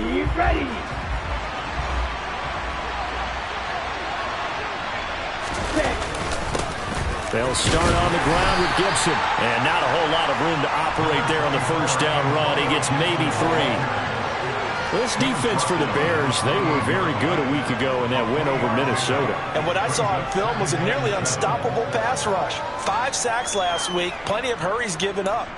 Be ready. They'll start on the ground with Gibson. And not a whole lot of room to operate there on the first down run. He gets maybe 3. This defense for the Bears, they were very good a week ago in that win over Minnesota. And what I saw on film was a nearly unstoppable pass rush. 5 sacks last week, plenty of hurries given up.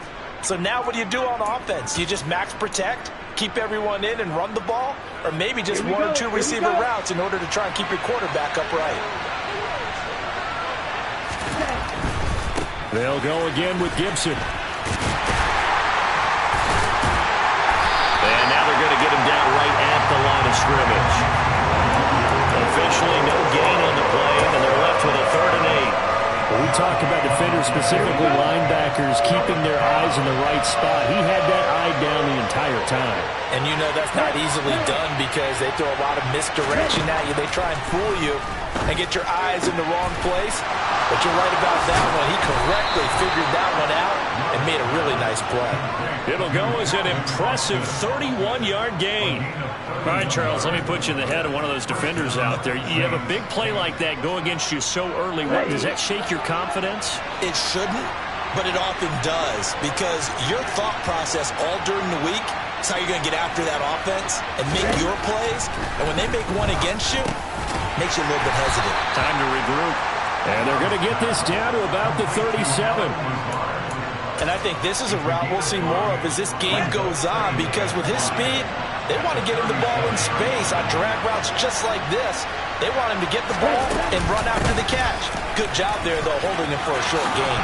So now what do you do on offense? You just max protect, keep everyone in and run the ball, or maybe just 1 or 2 receiver routes in order to try and keep your quarterback upright. They'll go again with Gibson. And now they're going to get him down right at the line of scrimmage. Officially no gain on the play, and they're left with a 3rd and 8. When we talk about defenders, specifically linebackers, keeping their eyes in the right spot, he had that eye down the entire time. And you know that's not easily done because they throw a lot of misdirection at you. They try and fool you and get your eyes in the wrong place. But you're right about that one. He correctly figured that one out and made a really nice play. It'll go as an impressive 31-yard gain. All right, Charles, let me put you in the head of one of those defenders out there. You have a big play like that go against you so early. Does that shake your confidence? It shouldn't, but it often does because your thought process all during the week is how you're going to get after that offense and make your plays. And when they make one against you, it makes you a little bit hesitant. Time to regroup. And they're going to get this down to about the 37. And I think this is a route we'll see more of as this game goes on because with his speed, they want to get him the ball in space on drag routes just like this. They want him to get the ball and run after the catch. Good job there, though, holding him for a short gain.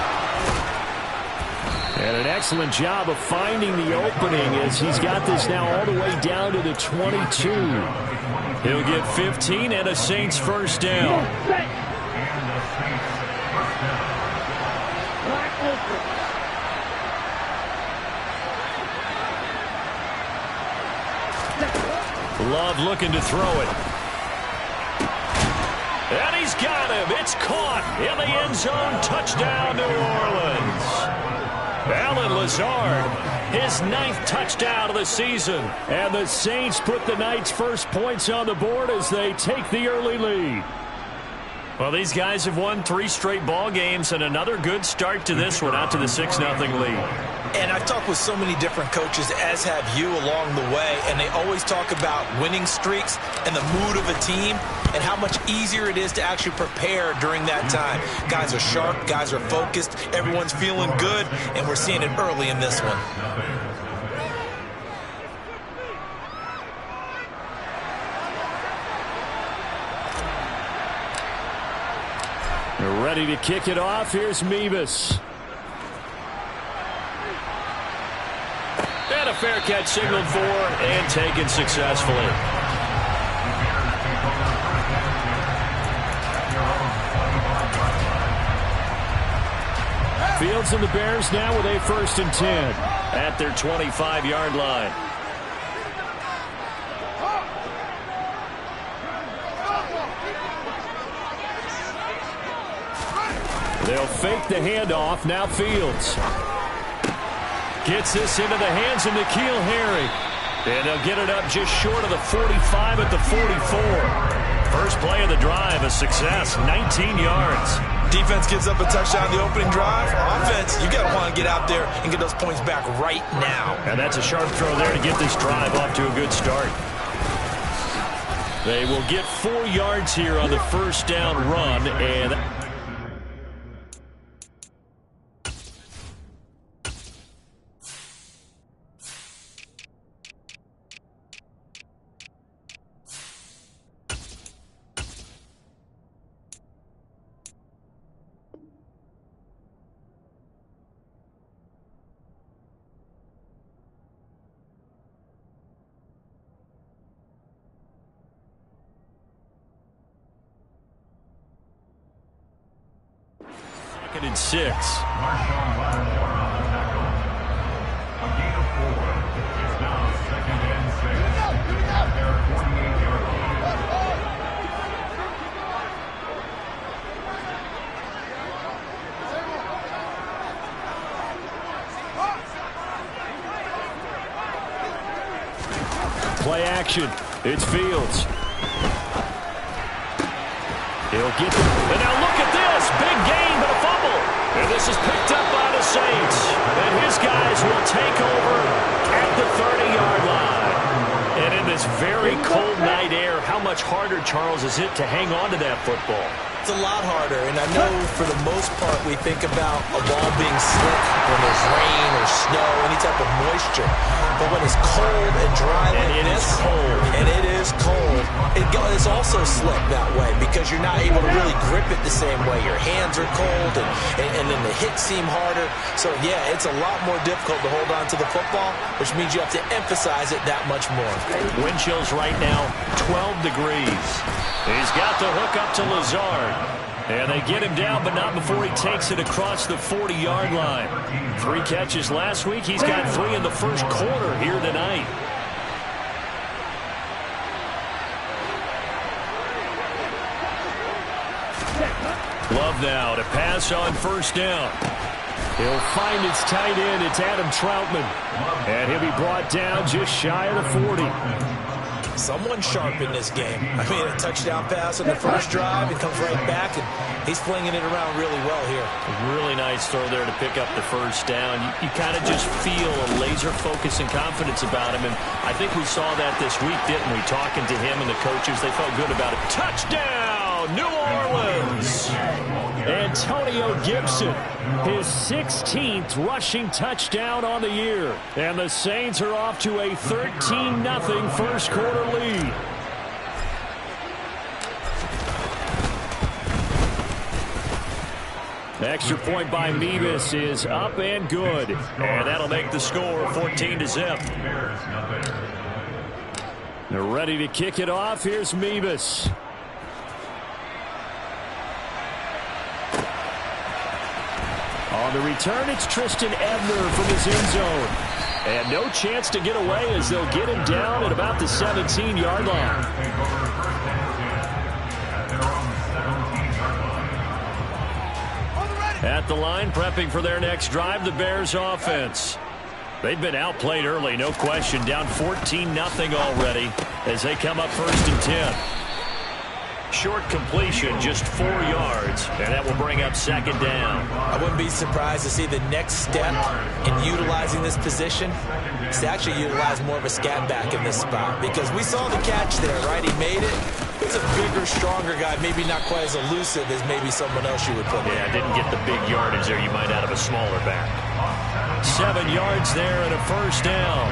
And an excellent job of finding the opening as he's got this now all the way down to the 22. He'll get 15 and a Saints first down. Love looking to throw it. And he's got him. It's caught in the end zone. Touchdown, New Orleans. Allen Lazard, his 9th touchdown of the season. And the Saints put the night's first points on the board as they take the early lead. Well, these guys have won 3 straight ball games and another good start to this one, out to the 6-0 lead. And I've talked with so many different coaches, as have you, along the way, and they always talk about winning streaks and the mood of a team and how much easier it is to actually prepare during that time. Guys are sharp, guys are focused, everyone's feeling good, and we're seeing it early in this one. They're ready to kick it off. Here's Mevis. And a fair catch signaled for and taken successfully. Fields and the Bears now with a 1st and 10 at their 25-yard line. They'll fake the handoff. Now Fields gets this into the hands of N'Keal Harry. And they'll get it up just short of the 45 at the 44. First play of the drive, a success, 19 yards. Defense gives up a touchdown the opening drive. Offense, you got to want to get out there and get those points back right now. And that's a sharp throw there to get this drive off to a good start. They will get 4 yards here on the first down run, and second and 6. Marshawn Lattimore on the tackle. A gain of 4. It's now 2nd and 6. At their 48-yard line. Play action. It's Fields. He'll get them. And now look at this. Big gain, but a fumble. And this is picked up by the Saints. And his guys will take over at the 30-yard line. And in this very cold night air, how much harder, Charles, is it to hang on to that football? It's a lot harder, and I know for the most part we think about a ball being slick when there's rain or snow, any type of moisture. But when it's cold and dry like this, and it is cold, it's also slick that way because you're not able to really grip it the same way. Your hands are cold, and then the hits seem harder. So, yeah, it's a lot more difficult to hold on to the football, which means you have to emphasize it that much more. Wind chills right now, 12 degrees. He's got the hook up to Lazard. And they get him down, but not before he takes it across the 40-yard line. 3 catches last week. He's got 3 in the first quarter here tonight. Love now to pass on first down. He'll find his tight end. It's Adam Troutman. And he'll be brought down just shy of the 40. Someone sharp in this game. I mean, a touchdown pass on the first drive. He comes right back, and he's flinging it around really well here. A really nice throw there to pick up the first down. You kind of just feel a laser focus and confidence about him, and I think we saw that this week, didn't we? Talking to him and the coaches, they felt good about it. Touchdown, New Orleans! Antonio Gibson, his 16th rushing touchdown on the year. And the Saints are off to a 13-0 first quarter lead. Extra point by Mevis is up and good. And that'll make the score 14-0. They're ready to kick it off. Here's Mevis. On the return, it's Tristan Ebner from his end zone. And no chance to get away as they'll get him down at about the 17-yard line. At the line, prepping for their next drive, the Bears offense. They've been outplayed early, no question. Down 14-0 already as they come up 1st and 10. Short completion, just 4 yards, and that will bring up 2nd down. I wouldn't be surprised to see the next step in utilizing this position is to actually utilize more of a scat back in this spot, because we saw the catch there, right? He made it. He's a bigger, stronger guy, maybe not quite as elusive as maybe someone else you would put in. Yeah, didn't get the big yardage there you might out of a smaller back. 7 yards there and a first down.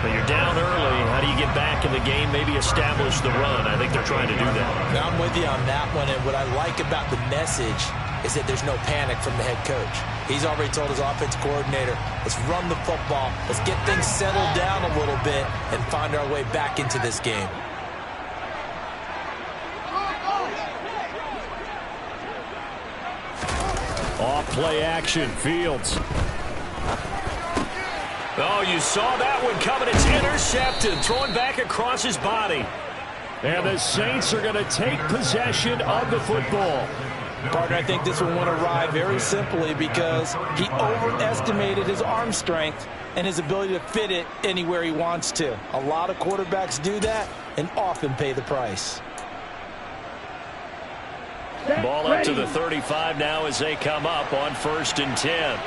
But you're down early. How do you get back in the game? Maybe establish the run. I think they're trying to do that. Now I'm with you on that one, and what I like about the message is that there's no panic from the head coach. He's already told his offense coordinator, let's run the football, let's get things settled down a little bit and find our way back into this game. Off play action, Fields. Oh, you saw that one coming. It's intercepted, thrown back across his body. And the Saints are going to take possession of the football. Partner, I think this one went awry very simply because he overestimated his arm strength and his ability to fit it anywhere he wants to. A lot of quarterbacks do that and often pay the price. Ball up to the 35 now as they come up on 1st and 10.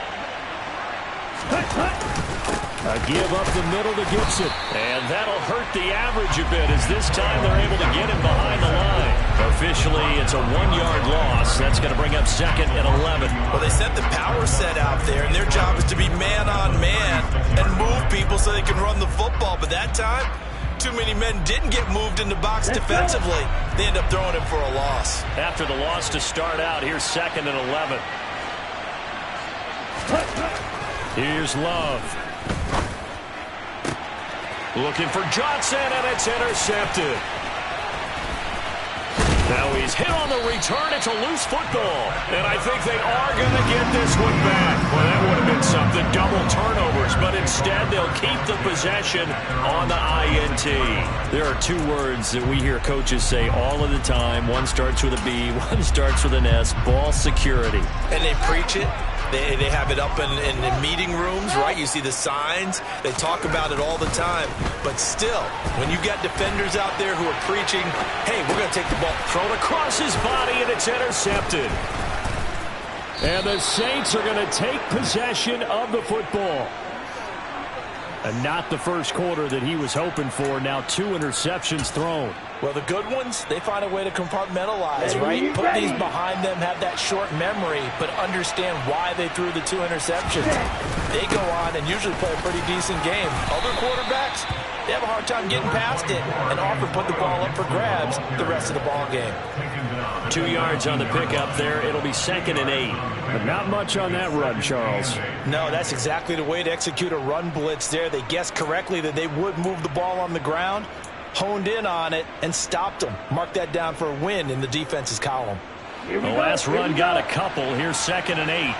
A give up the middle to Gibson. And that'll hurt the average a bit as this time they're able to get him behind the line. Officially, it's a 1-yard loss. That's going to bring up 2nd and 11. Well, they set the power set out there, and their job is to be man-on-man and move people so they can run the football. But that time, too many men didn't get moved in the box defensively. They end up throwing him for a loss. After the loss to start out, here's 2nd and 11. Here's Love. Looking for Johnson, and it's intercepted. Now he's hit on the return. It's a loose football. And I think they are going to get this one back. Well, that would have been something. Double turnovers. But instead, they'll keep the possession on the INT. There are 2 words that we hear coaches say all of the time. One starts with a B, one starts with an S. Ball security. And they preach it. They have it up in meeting rooms, right? You see the signs. They talk about it all the time. But still, when you got defenders out there who are preaching, hey, we're going to take the ball. Thrown across his body, and it's intercepted. And the Saints are going to take possession of the football. And not the first quarter that he was hoping for. Now 2 interceptions thrown. Well, the good ones, they find a way to compartmentalize, right? Put these behind them, have that short memory, but understand why they threw the 2 interceptions. They go on and usually play a pretty decent game. Other quarterbacks, they have a hard time getting past it and often put the ball up for grabs the rest of the ball game. 2 yards on the pickup there. It'll be 2nd and 8. But not much on that run, Charles. No, that's exactly the way to execute a run blitz there. They guessed correctly that they would move the ball on the ground, honed in on it, and stopped them. Mark that down for a win in the defense's column. The last run got a couple. Here's 2nd and 8.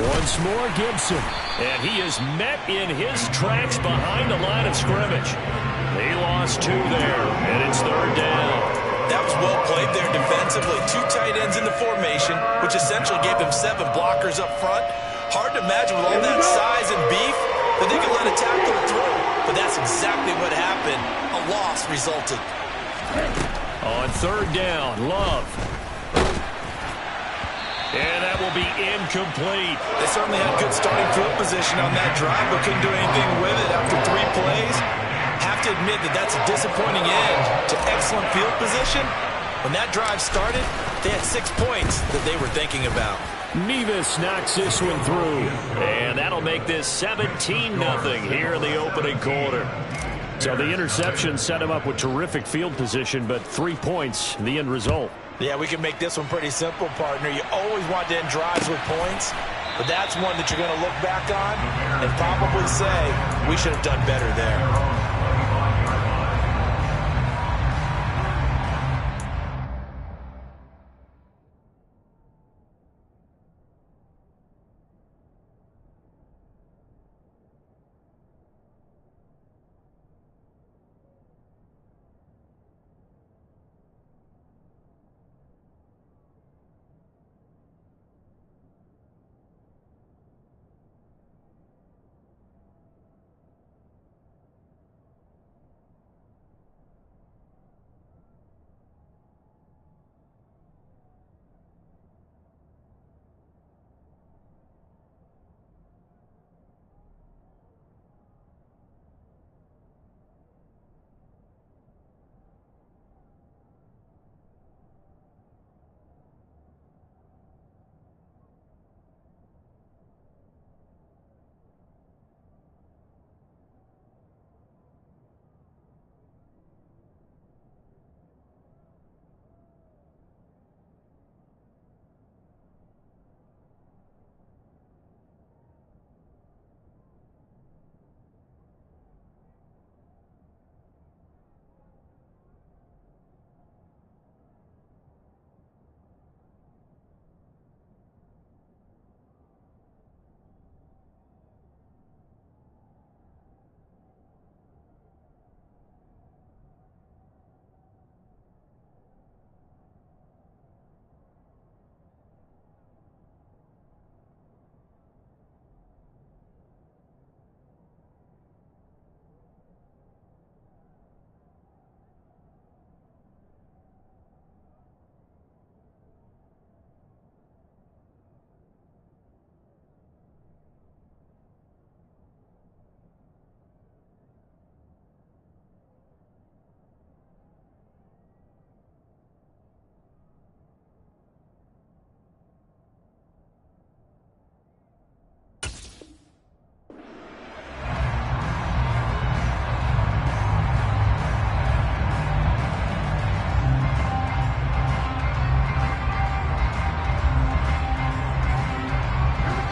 Once more, Gibson. And he is met in his tracks behind the line of scrimmage. They lost 2 there, and it's 3rd down. That was well played there defensively. 2 tight ends in the formation, which essentially gave them 7 blockers up front. Hard to imagine with all that size and beef that they could let a tackler through. But that's exactly what happened. A loss resulted. On 3rd down, Love. And that will be incomplete. They certainly had good starting field position on that drive, but couldn't do anything with it after 3 plays. Have to admit that that's a disappointing end to excellent field position. When that drive started, they had 6 points that they were thinking about. Nevis knocks this one through. And that'll make this 17-0 here in the opening quarter. So the interception set him up with terrific field position, but 3 points, the end result. Yeah, we can make this one pretty simple, partner. You always want to end drives with points, but that's one that you're going to look back on and probably say, we should have done better there.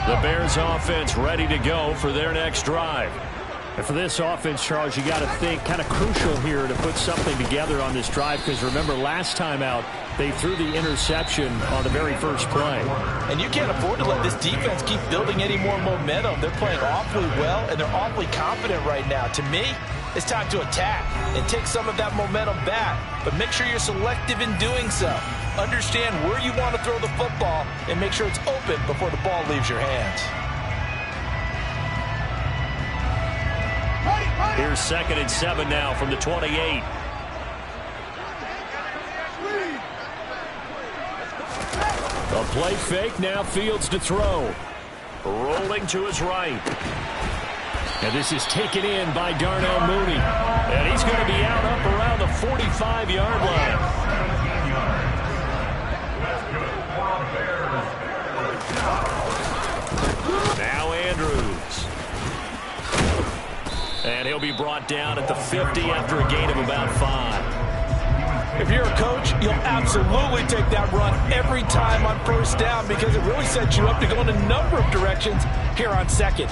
The Bears offense ready to go for their next drive. And for this offense, Charles, you got to think kind of crucial here to put something together on this drive, because remember last time out they threw the interception on the very first play. And you can't afford to let this defense keep building any more momentum. They're playing awfully well, and they're awfully confident right now. To me, it's time to attack and take some of that momentum back. But make sure you're selective in doing so. Understand where you want to throw the football and make sure it's open before the ball leaves your hands. Here's 2nd and 7 now from the 28. A play fake, now Fields to throw. Rolling to his right. And this is taken in by Darnell Mooney. And he's going to be out up around the 45-yard line. Now Andrews. And he'll be brought down at the 50 after a gain of about 5. If you're a coach, you'll absolutely take that run every time on 1st down because it really sets you up to go in a number of directions here on 2nd.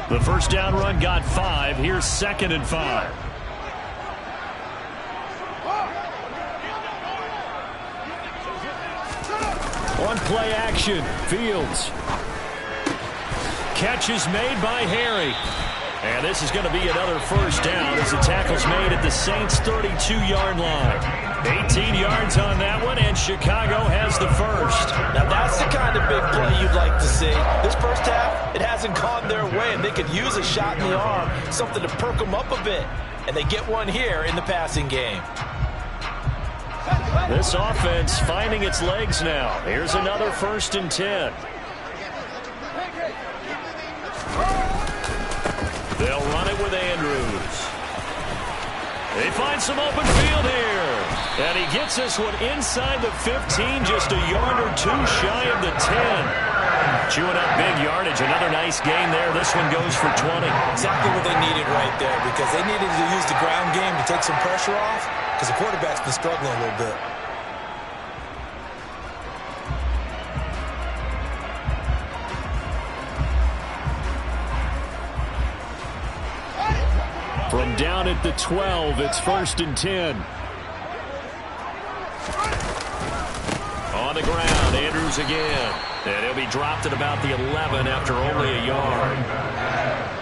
The 1st down run got 5. Here's 2nd and 5. On play action, Fields. Catch is made by Harry. And this is going to be another 1st down as the tackle's made at the Saints' 32-yard line. 18 yards on that one, and Chicago has the 1st. Now that's the kind of big play you'd like to see. This 1st half, it hasn't gone their way, and they could use a shot in the arm, something to perk them up a bit. And they get one here in the passing game. This offense finding its legs now. Here's another 1st and 10. They'll run it with Andrews. They find some open field here. And he gets this one inside the 15, just a yard or 2 shy of the 10. Chewing up big yardage. Another nice gain there. This one goes for 20. Exactly what they needed right there because they needed to use the ground game to take some pressure off because the quarterback's been struggling a little bit. From down at the 12, it's 1st and 10. On the ground, Andrews again. And he'll be dropped at about the 11 after only a yard.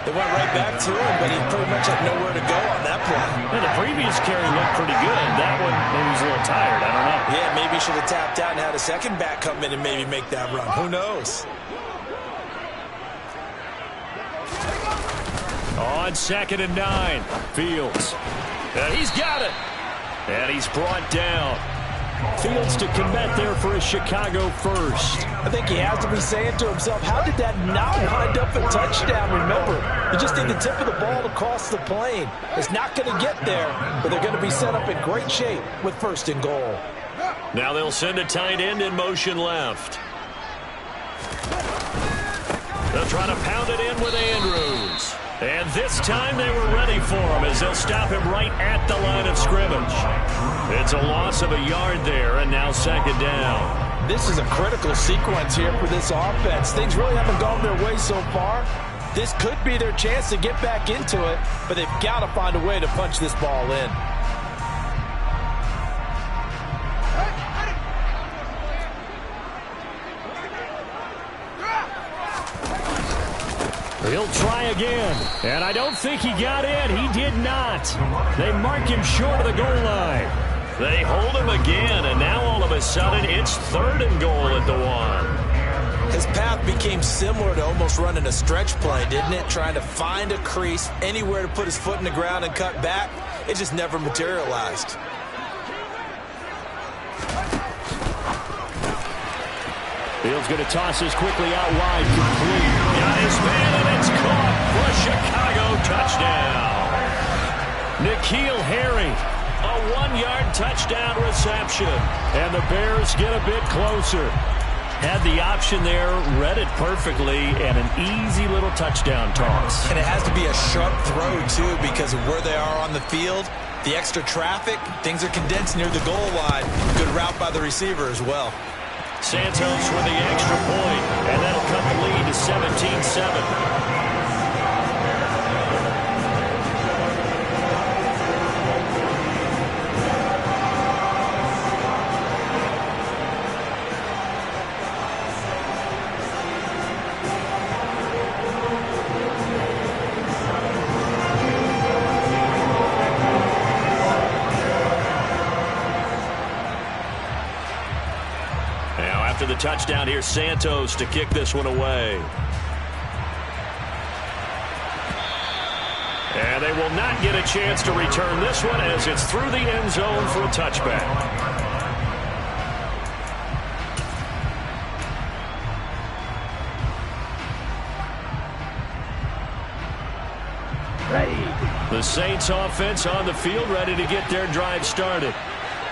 They went right back to him, but he pretty much had nowhere to go on that play. And the previous carry looked pretty good. That one, maybe he's a little tired. I don't know. Yeah, maybe he should have tapped out and had a second back come in and maybe make that run. Who knows? On 2nd and 9, Fields. And he's got it. And he's brought down. Fields to commit there for a Chicago 1st. I think he has to be saying to himself, how did that not wind up a touchdown? Remember, you just need the tip of the ball across the plane. It's not going to get there, but they're going to be set up in great shape with 1st and goal. Now they'll send a tight end in motion left. They'll try to pound it in with Andrews. And this time they were ready for him as they'll stop him right at the line of scrimmage. It's a loss of a yard there, and now 2nd down. This is a critical sequence here for this offense. Things really haven't gone their way so far. This could be their chance to get back into it, but they've got to find a way to punch this ball in. He'll try again, and I don't think he got in. He did not. They mark him short of the goal line. They hold him again, and now all of a sudden it's 3rd and goal at the 1. His path became similar to almost running a stretch play, didn't it? Trying to find a crease, anywhere to put his foot in the ground and cut back. It just never materialized. Fields going to toss this quickly out wide, complete. Got his man, and it's caught for a Chicago touchdown. N'Keal Harry, a 1-yard touchdown reception. And the Bears get a bit closer. Had the option there, read it perfectly, and an easy little touchdown toss. And it has to be a sharp throw, too, because of where they are on the field. The extra traffic, things are condensed near the goal line. Good route by the receiver as well. Santos with the extra point, and that'll cut the lead to 17-7. touchdown. Here's Santos to kick this one away. And they will not get a chance to return this one as it's through the end zone for a touchback. The Saints offense on the field ready to get their drive started.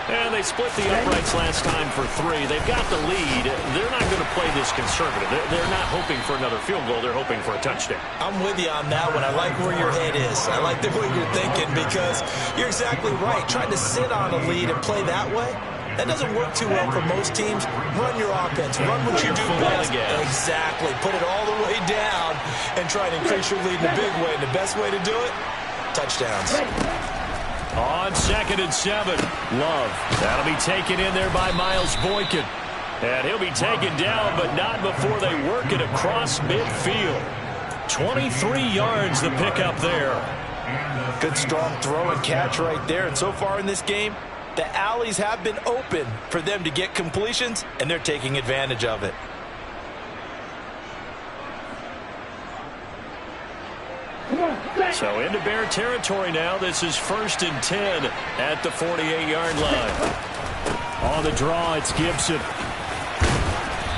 And they split the uprights last time for 3. They've got the lead. They're not going to play this conservative. They're not hoping for another field goal. They're hoping for a touchdown. I'm with you on that one. I like where your head is. I like the way you're thinking because you're exactly right. Trying to sit on a lead and play that way, that doesn't work too well for most teams. Run your offense. Run what you do best. Exactly. Put it all the way down and try to increase your lead in a big way. And the best way to do it, touchdowns. On 2nd and 7, Love. That'll be taken in there by Miles Boykin. And he'll be taken down, but not before they work it across midfield. 23 yards the pickup there. Good strong throw and catch right there. And so far in this game, the alleys have been open for them to get completions, and they're taking advantage of it. So into Bear territory now. This is 1st and 10 at the 48-yard line. On the draw, it's Gibson.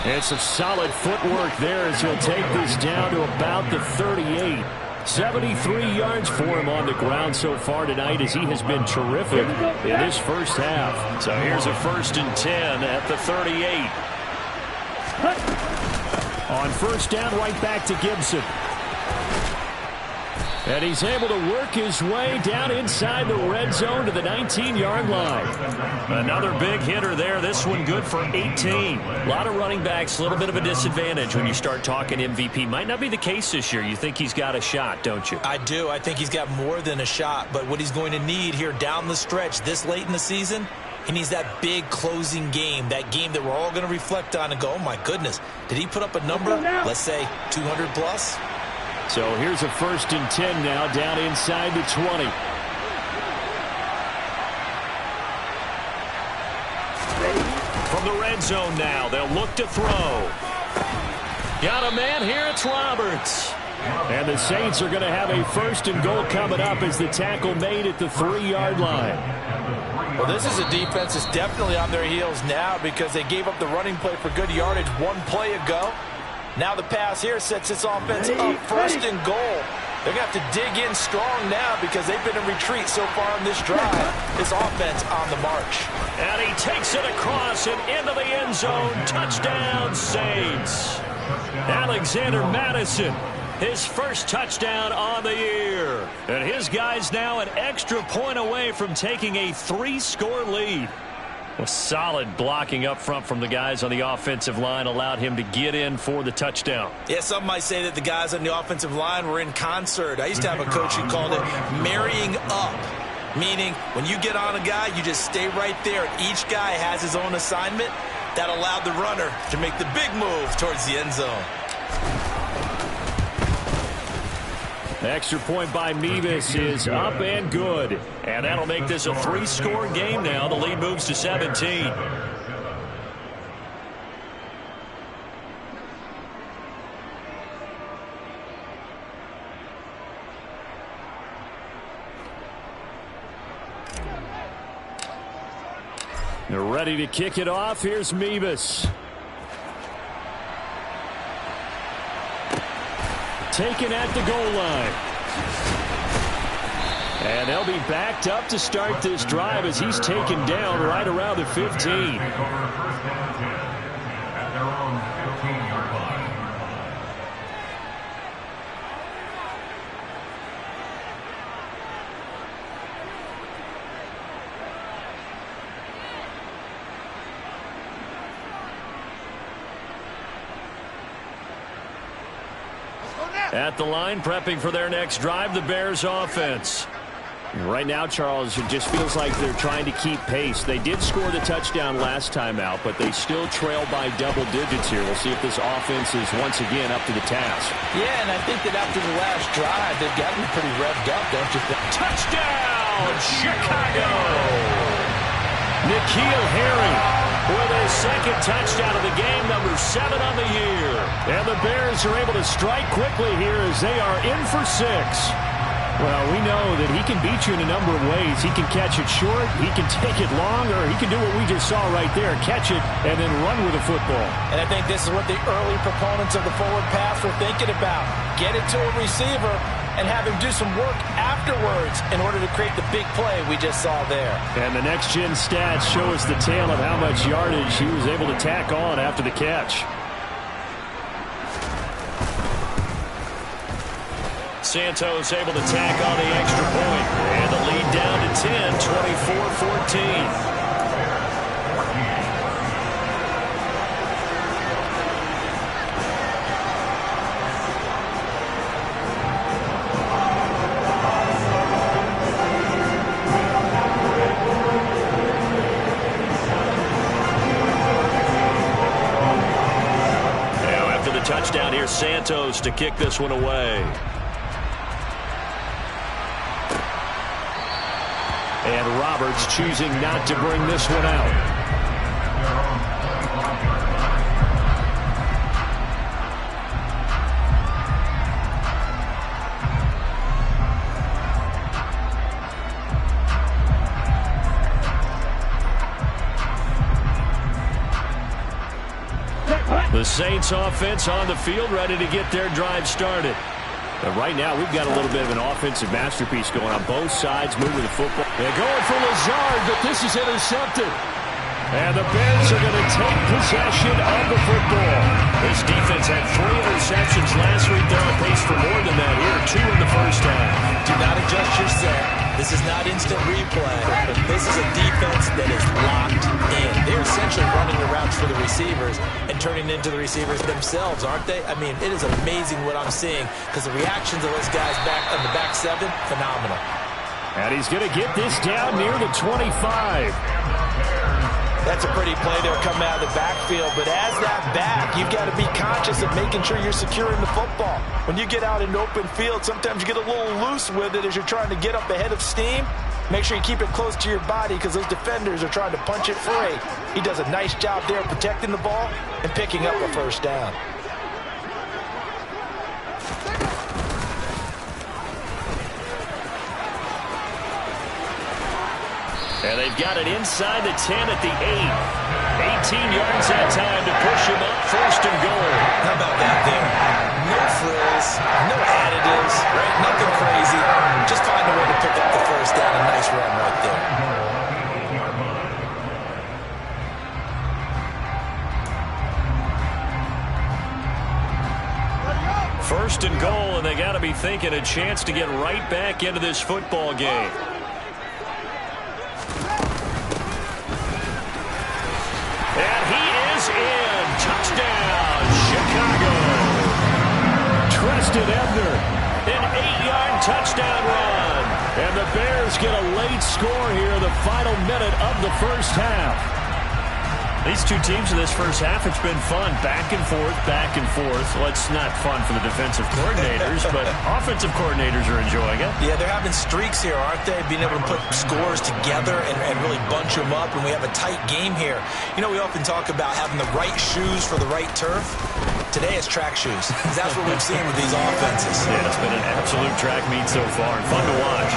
And some solid footwork there as he'll take this down to about the 38. 73 yards for him on the ground so far tonight as he has been terrific in this first half. So here's a 1st and 10 at the 38. On 1st down, right back to Gibson. And he's able to work his way down inside the red zone to the 19-yard line. Another big hitter there. This one good for 18. A lot of running backs, a little bit of a disadvantage when you start talking MVP. Might not be the case this year. You think he's got a shot, don't you? I do. I think he's got more than a shot. But what he's going to need here down the stretch this late in the season, he needs that big closing game, that game that we're all going to reflect on and go, oh, my goodness, did he put up a number, let's say 200 plus? So here's a 1st and 10 now down inside the 20. From the red zone now, they'll look to throw. Got a man here, it's Roberts. And the Saints are going to have a 1st and goal coming up as the tackle made at the 3-yard line. Well, this is a defense that's definitely on their heels now because they gave up the running play for good yardage one play ago. Now the pass here sets this offense up 1st and goal. They're going to have to dig in strong now because they've been in retreat so far in this drive. This offense on the march. And he takes it across and into the end zone. Touchdown, Saints. Alexander Madison, his first touchdown on the year. And his guys now an extra point away from taking a 3-score lead. Well, solid blocking up front from the guys on the offensive line allowed him to get in for the touchdown. Yeah, some might say that the guys on the offensive line were in concert. I used to have a coach who called it marrying up, meaning when you get on a guy, you just stay right there. Each guy has his own assignment. That allowed the runner to make the big move towards the end zone. Extra point by Mevis is up and good. And that'll make this a 3-score game now. The lead moves to 17. They're ready to kick it off. Here's Mevis. Taken at the goal line. And they'll be backed up to start this drive as he's taken down right around the 15. At the line, prepping for their next drive, the Bears offense. Right now, Charles, it just feels like they're trying to keep pace. They did score the touchdown last time out, but they still trail by double digits here. We'll see if this offense is once again up to the task. Yeah, and I think that after the last drive, they've gotten pretty revved up, don't you think? Touchdown, Chicago! N'Keal Harry with his second touchdown of the game, number 7 on the year. And the Bears are able to strike quickly here as they are in for 6. Well, we know that he can beat you in a number of ways. He can catch it short, he can take it long, or he can do what we just saw right there, catch it and then run with the football. And I think this is what the early proponents of the forward pass were thinking about. Get it to a receiver and have him do some work afterwards in order to create the big play we just saw there. And the next-gen stats show us the tale of how much yardage he was able to tack on after the catch. Santos able to tack on the extra point. And the lead down to 10, 24-14. Now after the touchdown, here's Santos to kick this one away. And Roberts choosing not to bring this one out. The Saints offense on the field, ready to get their drive started. But right now, we've got a little bit of an offensive masterpiece going on both sides, moving the football. They're going for Lazard, but this is intercepted. And the Bears are going to take possession of the football. This defense had 3 interceptions last week. They're on pace for more than that here, 2 in the first half. Do not adjust your set. This is not instant replay. This is a defense that is locked in. They're essentially running the routes for the receivers and turning into the receivers themselves, aren't they? I mean, it is amazing what I'm seeing because the reactions of those guys back on the back 7, phenomenal. And he's going to get this down near the 25. That's a pretty play there coming out of the backfield, but as that back, you've got to be conscious of making sure you're securing the football. When you get out in open field, sometimes you get a little loose with it as you're trying to get up ahead of steam. Make sure you keep it close to your body because those defenders are trying to punch it free. He does a nice job there protecting the ball and picking up a first down. And they've got it inside the 10 at the 8. 18 yards that time to push him up, 1st and goal. How about that there? No frills, no additives, right? Nothing crazy. Just find a way to pick up the first down. A nice run right there. 1st and goal, and they got to be thinking a chance to get right back into this football game. And he is in. Touchdown, Chicago. Treston Ebner, an 8-yard touchdown run. And the Bears get a late score here in the final minute of the first half. These two teams in this first half, it's been fun. Back and forth, back and forth. Well, it's not fun for the defensive coordinators, but offensive coordinators are enjoying it. Yeah, they're having streaks here, aren't they? Being able to put scores together and really bunch them up, and we have a tight game here. You know, we often talk about having the right shoes for the right turf. Today it's track shoes. That's what we've seen with these offenses. Yeah, it's been an absolute track meet so far, and fun to watch.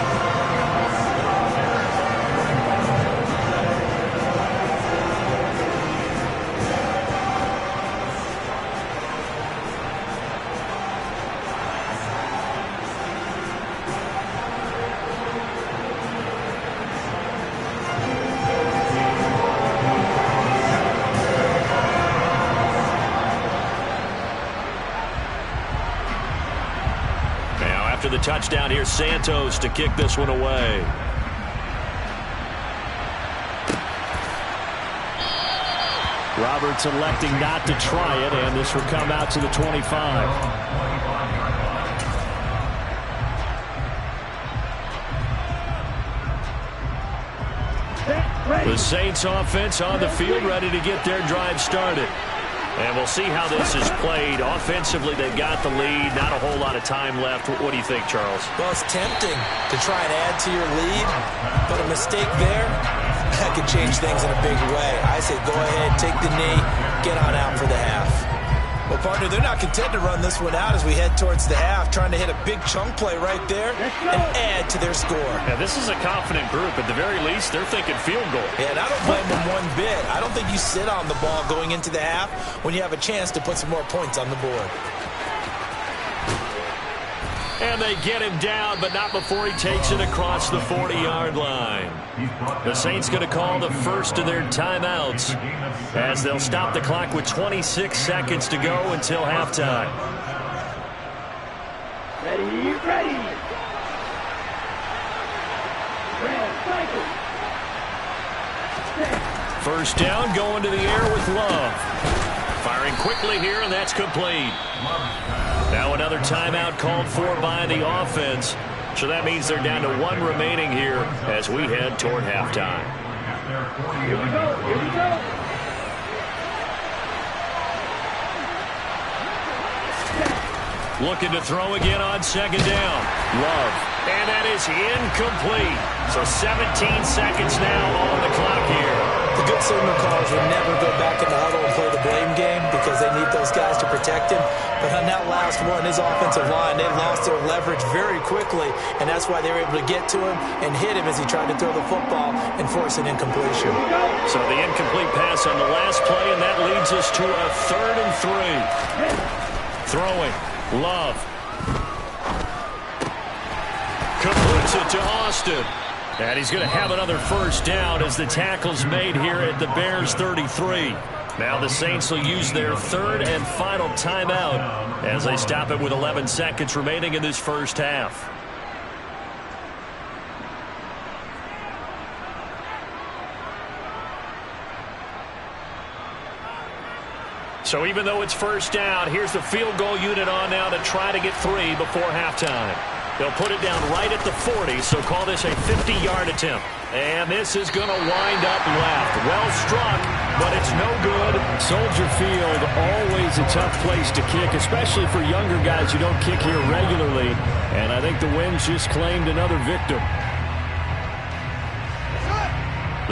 The touchdown here, Santos to kick this one away. Roberts electing not to try it, and this will come out to the 25. The Saints offense on the field, ready to get their drive started. And we'll see how this is played. Offensively, they've got the lead. Not a whole lot of time left. What do you think, Charles? Well, it's tempting to try and add to your lead, but a mistake there, that could change things in a big way. I say go ahead, take the knee, get on out for the half. Well, partner, they're not content to run this one out as we head towards the half, trying to hit a big chunk play right there and add to their score. Yeah, this is a confident group. At the very least, they're thinking field goal. Yeah, and I don't blame them one bit. I don't think you sit on the ball going into the half when you have a chance to put some more points on the board. And they get him down, but not before he takes it across the 40-yard line. The Saints going to call the first of their timeouts as they'll stop the clock with 26 seconds to go until halftime. Ready. First down, going to the air with Love. Firing quickly here, and that's complete. Now another timeout called for by the offense. So that means they're down to one remaining here as we head toward halftime. Here we go. Looking to throw again on second down. Love. And that is incomplete. So 17 seconds now on the clock here. The good signal callers will never go back in the huddle and play the blame game because they need those guys to protect him. But on that last one, his offensive line, they lost their leverage very quickly, and that's why they were able to get to him and hit him as he tried to throw the football and force an incompletion. So the incomplete pass on the last play, and that leads us to a 3rd and 3. Throwing. Love. Completes it to Austin. And he's going to have another first down as the tackle's made here at the Bears 33. Now the Saints will use their 3rd and final timeout as they stop it with 11 seconds remaining in this first half. So even though it's first down, here's the field goal unit on now to try to get 3 before halftime. They'll put it down right at the 40, so call this a 50-yard attempt. And this is going to wind up left. Well struck, but it's no good. Soldier Field, always a tough place to kick, especially for younger guys who don't kick here regularly. And I think the Winds just claimed another victim.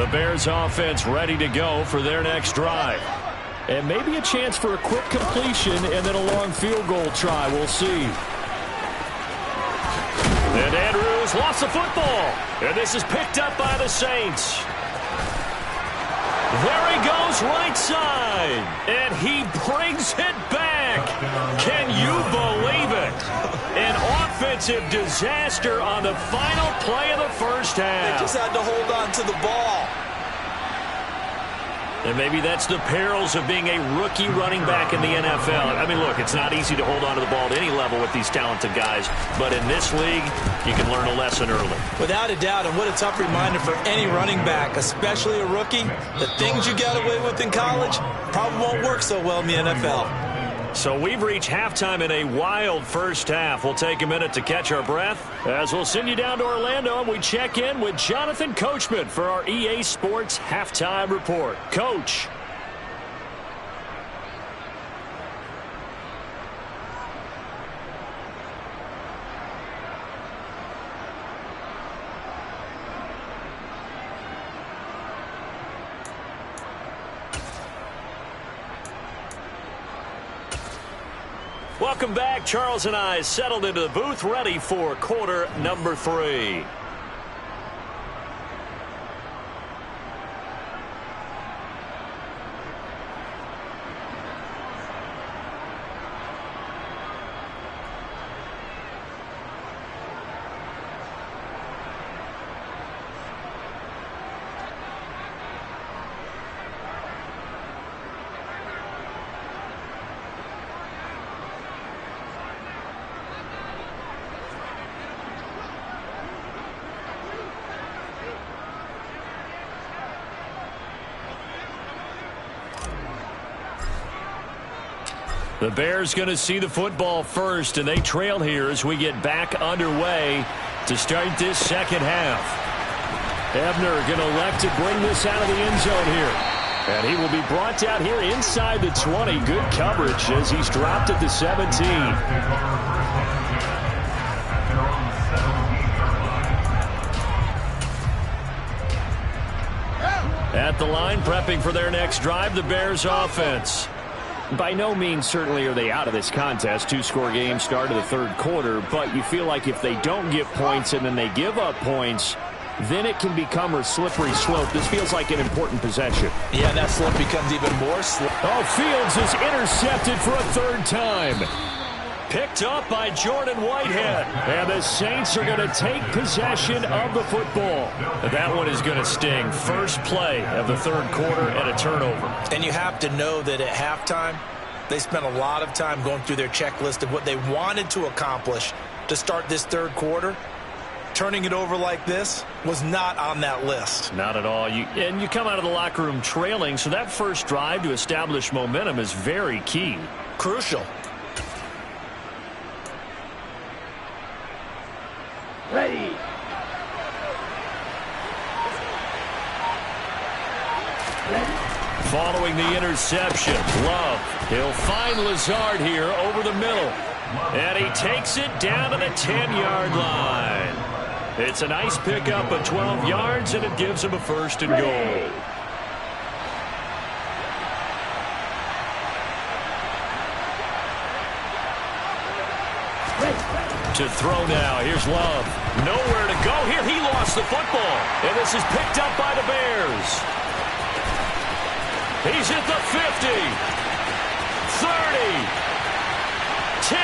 The Bears offense ready to go for their next drive. And maybe a chance for a quick completion and then a long field goal try. We'll see. And Andrews lost the football. And this is picked up by the Saints. There he goes right side. And he brings it back. Can you believe it? An offensive disaster on the final play of the first half. They just had to hold on to the ball. And maybe that's the perils of being a rookie running back in the NFL. I mean, look, it's not easy to hold on to the ball at any level with these talented guys. But in this league, you can learn a lesson early. Without a doubt, and what a tough reminder for any running back, especially a rookie. The things you got away with in college probably won't work so well in the NFL. So we've reached halftime in a wild first half. We'll take a minute to catch our breath as we'll send you down to Orlando and we check in with Jonathan Coachman for our EA Sports Halftime Report. Coach. Welcome back. Charles and I settled into the booth, ready for quarter number 3. The Bears going to see the football first, and they trail here as we get back underway to start this second half. Ebner going to elect to bring this out of the end zone here. And he will be brought down here inside the 20. Good coverage as he's dropped at the 17. the line, prepping for their next drive, the Bears offense. By no means certainly are they out of this contest. Two-score game start of the third quarter, but you feel like if they don't get points and then they give up points, then it can become a slippery slope. This feels like an important possession. Yeah, and that slope becomes even more slippery. Oh, Fields is intercepted for a third time. Picked up by Jordan Whitehead. And the Saints are going to take possession of the football. That one is going to sting. First play of the third quarter and a turnover. And you have to know that at halftime, they spent a lot of time going through their checklist of what they wanted to accomplish to start this third quarter. Turning it over like this was not on that list. Not at all. And you come out of the locker room trailing, so that first drive to establish momentum is very key. Crucial. Ready. Following the interception, Love. He'll find Lazard here over the middle. And he takes it down to the 10-yard line. It's a nice pickup of 12 yards, and it gives him a first and goal. To throw now. Here's Love. Nowhere to go here. He lost the football. And this is picked up by the Bears. He's at the 50. 30. 10.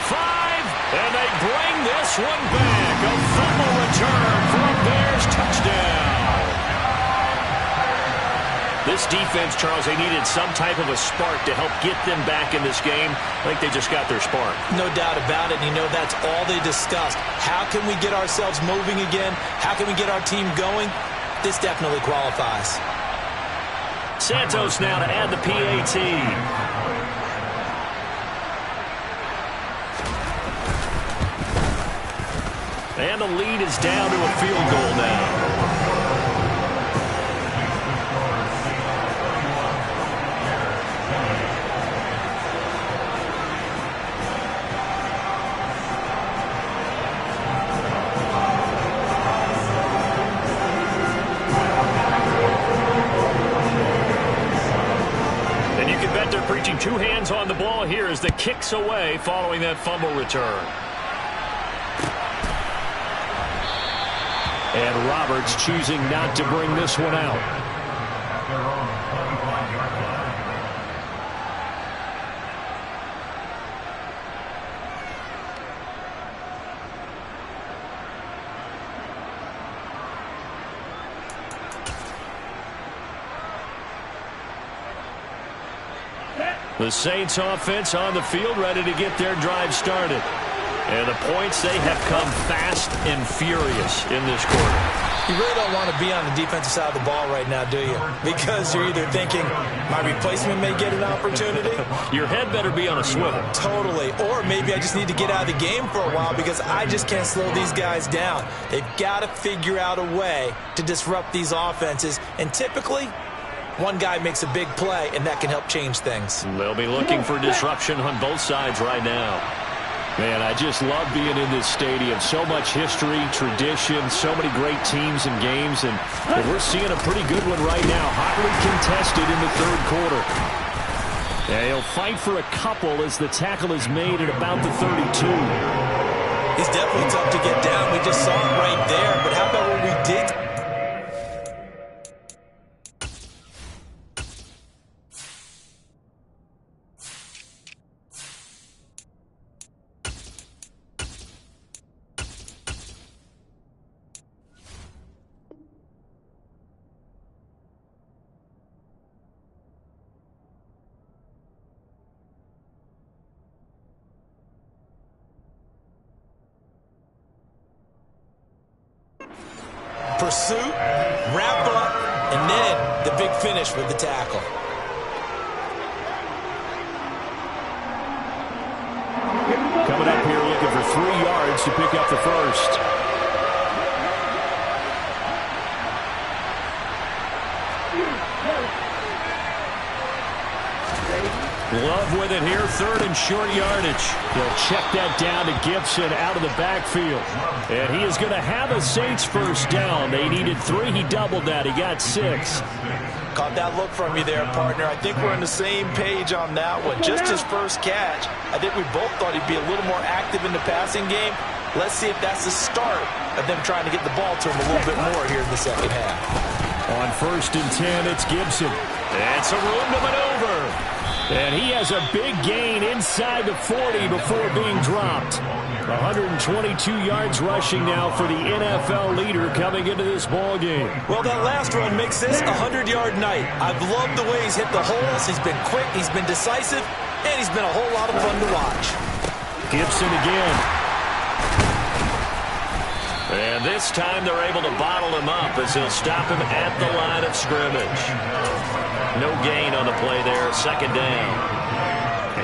5. And they bring this one back. A fumble return for a Bears touchdown. This defense, Charles, they needed some type of a spark to help get them back in this game. I think they just got their spark. No doubt about it. You know, that's all they discussed. How can we get ourselves moving again? How can we get our team going? This definitely qualifies. Santos now to add the PAT. And the lead is down to a field goal now. They're preaching two hands on the ball here as the kick's away following that fumble return. And Roberts choosing not to bring this one out. The Saints offense on the field, ready to get their drive started. And the points, they have come fast and furious in this quarter. You really don't want to be on the defensive side of the ball right now, do you? Because you're either thinking, my replacement may get an opportunity. Your head better be on a swivel. Totally. Or maybe I just need to get out of the game for a while because I just can't slow these guys down. They've got to figure out a way to disrupt these offenses. And typically, one guy makes a big play, and that can help change things. They'll be looking for disruption on both sides right now. Man, I just love being in this stadium. So much history, tradition, so many great teams and games, and we're seeing a pretty good one right now. Hotly contested in the third quarter. Yeah, he'll fight for a couple as the tackle is made at about the 32. He's definitely tough to get down. We just saw it right there, but how about what we did? Pursuit, wrap up, and then the big finish with the tackle. Coming up here looking for 3 yards to pick up the first. Love drive with it here, third and short yardage. They'll check that down to Gibson out of the backfield. And he is going to have a Saints first down. They needed 3. He doubled that. He got 6. Caught that look from you there, partner. I think we're on the same page on that one. Just his first catch. I think we both thought he'd be a little more active in the passing game. Let's see if that's the start of them trying to get the ball to him a little bit more here in the second half. On 1st and 10, it's Gibson. And some room to maneuver. And he has a big gain inside the 40 before being dropped. 122 yards rushing now for the NFL leader coming into this ball game. Well, that last run makes this a 100-yard night. I've loved the way he's hit the holes. He's been quick, he's been decisive, and he's been a whole lot of fun to watch. Gibson again. And this time they're able to bottle him up as he'll stop him at the line of scrimmage. No gain on the play there, second down.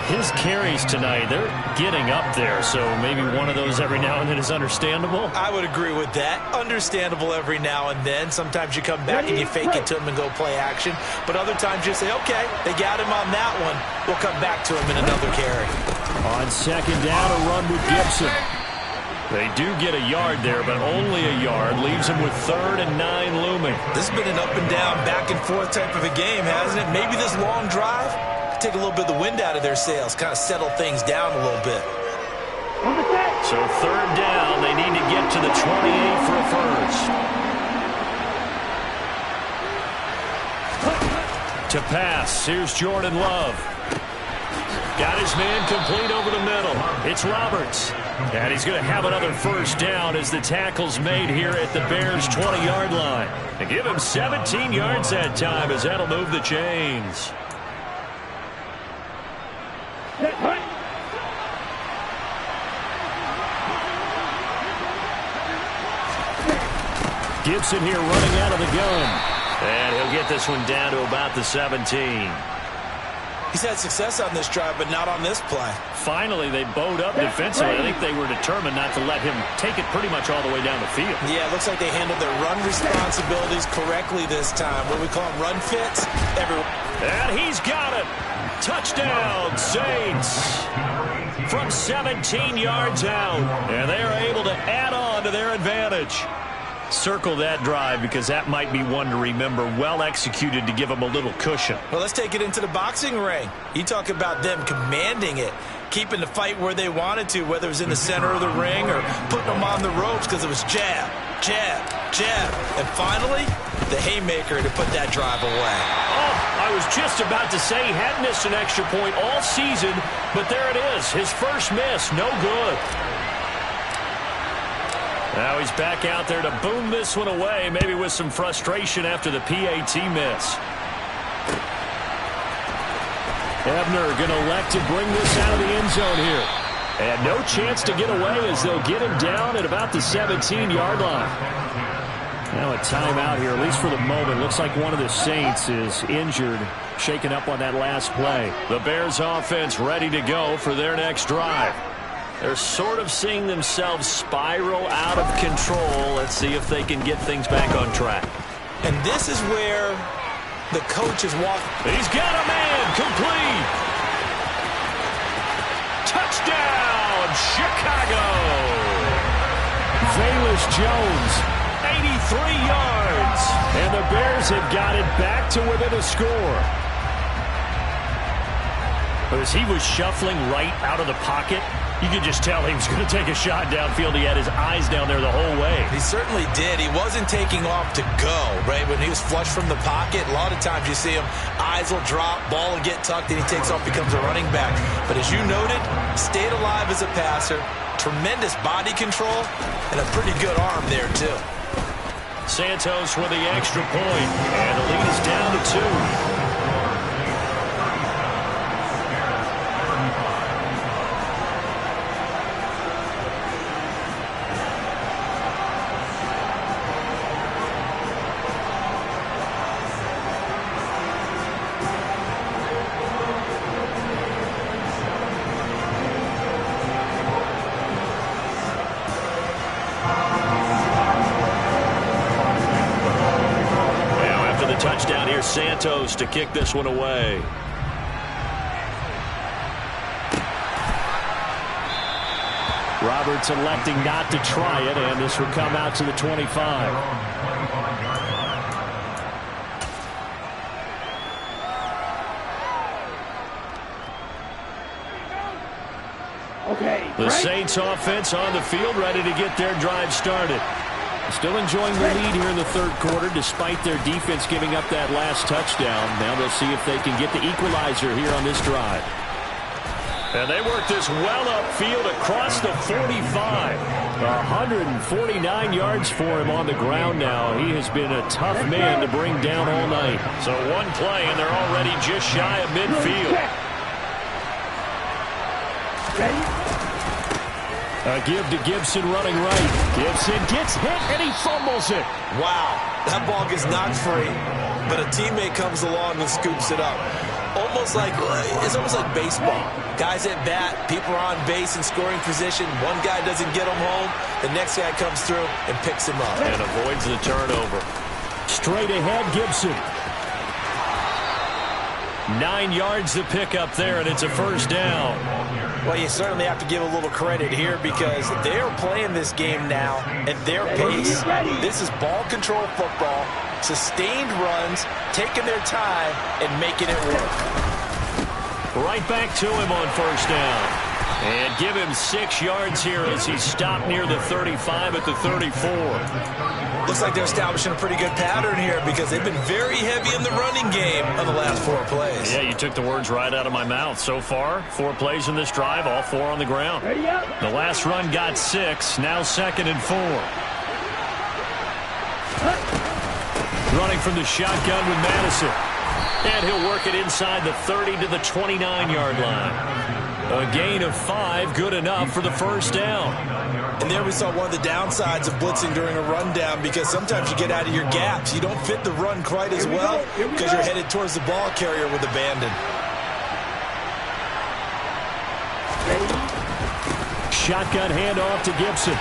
His carries tonight, they're getting up there, so maybe one of those every now and then is understandable. I would agree with that. Understandable every now and then. Sometimes you come back and you fake it to him and go play action. But other times you say, okay, they got him on that one. We'll come back to him in another carry. On second down, a run with Gibson. They do get a yard there, but only a yard. Leaves him with 3rd and 9 looming. This has been an up and down, back and forth type of a game, hasn't it? Maybe this long drive take a little bit of the wind out of their sails, kind of settle things down a little bit. So 3rd down, they need to get to the 28 for a first. To pass, here's Jordan Love. Got his man complete over the middle. It's Roberts. And he's going to have another first down as the tackle's made here at the Bears' 20-yard line. They give him 17 yards that time as that'll move the chains. Gibson here running out of the gun. And he'll get this one down to about the 17. He's had success on this drive, but not on this play. Finally, they bowed up defensively. I think they were determined not to let him take it pretty much all the way down the field. Yeah, it looks like they handled their run responsibilities correctly this time. What we call them run fits. And he's got it. Touchdown, Saints. From 17 yards out. And they are able to add on to their advantage. Circle that drive because that might be one to remember. Well executed to give them a little cushion. Well, let's take it into the boxing ring. You talk about them commanding it, keeping the fight where they wanted to, whether it was in the center of the ring or putting them on the ropes because it was jab, jab, jab. And finally, the haymaker to put that drive away. Oh, I was just about to say he had missed an extra point all season, but there it is. His first miss, no good. Now he's back out there to boom this one away, maybe with some frustration after the PAT miss. Ebner going to elect to bring this out of the end zone here. And no chance to get away as they'll get him down at about the 17-yard line. Now a timeout here, at least for the moment. Looks like one of the Saints is injured, shaken up on that last play. The Bears offense ready to go for their next drive. They're sort of seeing themselves spiral out of control. Let's see if they can get things back on track. And this is where the coach is walking. He's got a man complete. Touchdown, Chicago. Velus Jones, 83 yards. And the Bears have got it back to within a score. As he was shuffling right out of the pocket, you could just tell he was going to take a shot downfield. He had his eyes down there the whole way. He certainly did. He wasn't taking off to go, right? When he was flush from the pocket, a lot of times you see him, eyes will drop, ball will get tucked, and he takes off, becomes a running back. But as you noted, stayed alive as a passer, tremendous body control, and a pretty good arm there, too. Santos with the extra point, and the lead is down to 2. Santos to kick this one away. Roberts electing not to try it, and this will come out to the 25. Okay. The Saints offense on the field, ready to get their drive started. Still enjoying the lead here in the third quarter, despite their defense giving up that last touchdown. Now they'll see if they can get the equalizer here on this drive. And they work this well upfield across the 45. 149 yards for him on the ground now. He has been a tough man to bring down all night. So one play, and they're already just shy of midfield. Ready? A give to Gibson running right. Gibson gets hit, and he fumbles it. Wow, that ball gets knocked free, but a teammate comes along and scoops it up. It's almost like baseball. Guys at bat, people are on base in scoring position. One guy doesn't get him home. The next guy comes through and picks him up. And avoids the turnover. Straight ahead, Gibson. 9 yards to pick up there, and it's a first down. Well, you certainly have to give a little credit here because they're playing this game now at their pace. This is ball control football, sustained runs, taking their time, and making it work. Right back to him on first down. And give him 6 yards here as he stopped near the 35 at the 34. Looks like they're establishing a pretty good pattern here because they've been very heavy in the running game on the last 4 plays. Yeah, you took the words right out of my mouth. So far, 4 plays in this drive, all 4 on the ground. The last run got 6, now 2nd and 4. Running from the shotgun with Madison. And he'll work it inside the 30 to the 29-yard line. A gain of 5, good enough for the first down. And there we saw one of the downsides of blitzing during a rundown because sometimes you get out of your gaps. You don't fit the run quite as well because you're headed towards the ball carrier with abandon. Shotgun handoff to Gibson.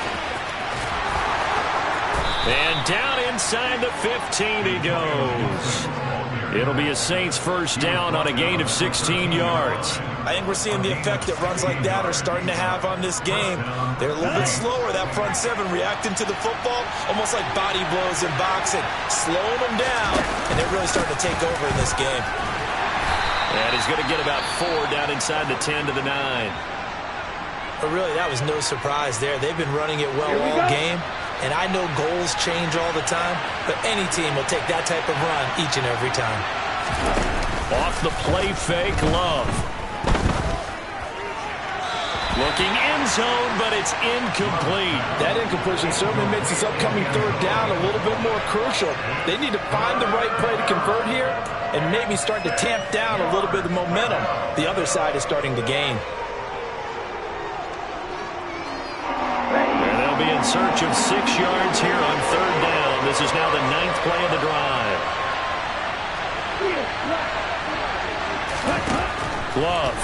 And down inside the 15 he goes. It'll be a Saints first down on a gain of 16 yards. I think we're seeing the effect that runs like that are starting to have on this game. They're a little bit slower, that front 7, reacting to the football, almost like body blows in boxing, slowing them down, and they're really starting to take over in this game. And he's going to get about 4 down inside the 10 to the 9. But really, that was no surprise there. They've been running it well all game. And I know goals change all the time, but any team will take that type of run each and every time. Off the play fake, Love. Looking end zone, but it's incomplete. That incompletion certainly makes this upcoming third down a little bit more crucial. They need to find the right play to convert here and maybe start to tamp down a little bit of momentum the other side is starting to gain. Be in search of 6 yards here on third down. This is now the 9th play of the drive. Love.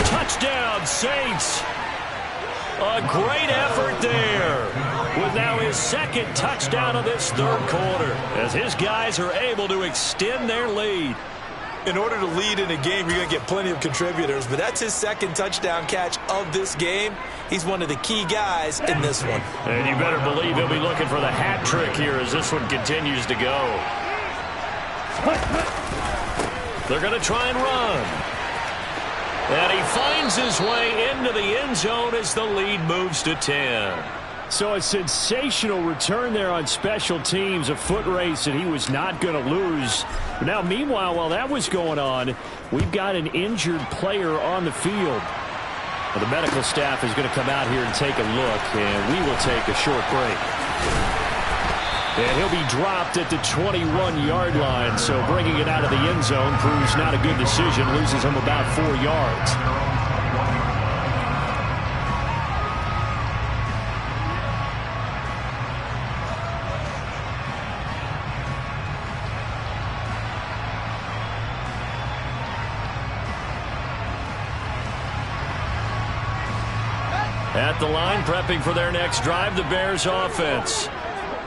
Touchdown, Saints. A great effort there. With now his 2nd touchdown of this third quarter, as his guys are able to extend their lead. In order to lead in a game, you're going to get plenty of contributors, but that's his 2nd touchdown catch of this game. He's one of the key guys in this one. And you better believe he'll be looking for the hat trick here as this one continues to go. They're going to try and run. And he finds his way into the end zone as the lead moves to 10. So a sensational return there on special teams, a foot race that he was not going to lose. But now, meanwhile, while that was going on, we've got an injured player on the field. Well, the medical staff is going to come out here and take a look, and we will take a short break. And he'll be dropped at the 21-yard line, so bringing it out of the end zone proves not a good decision, loses him about 4 yards. At the line, prepping for their next drive, the Bears offense.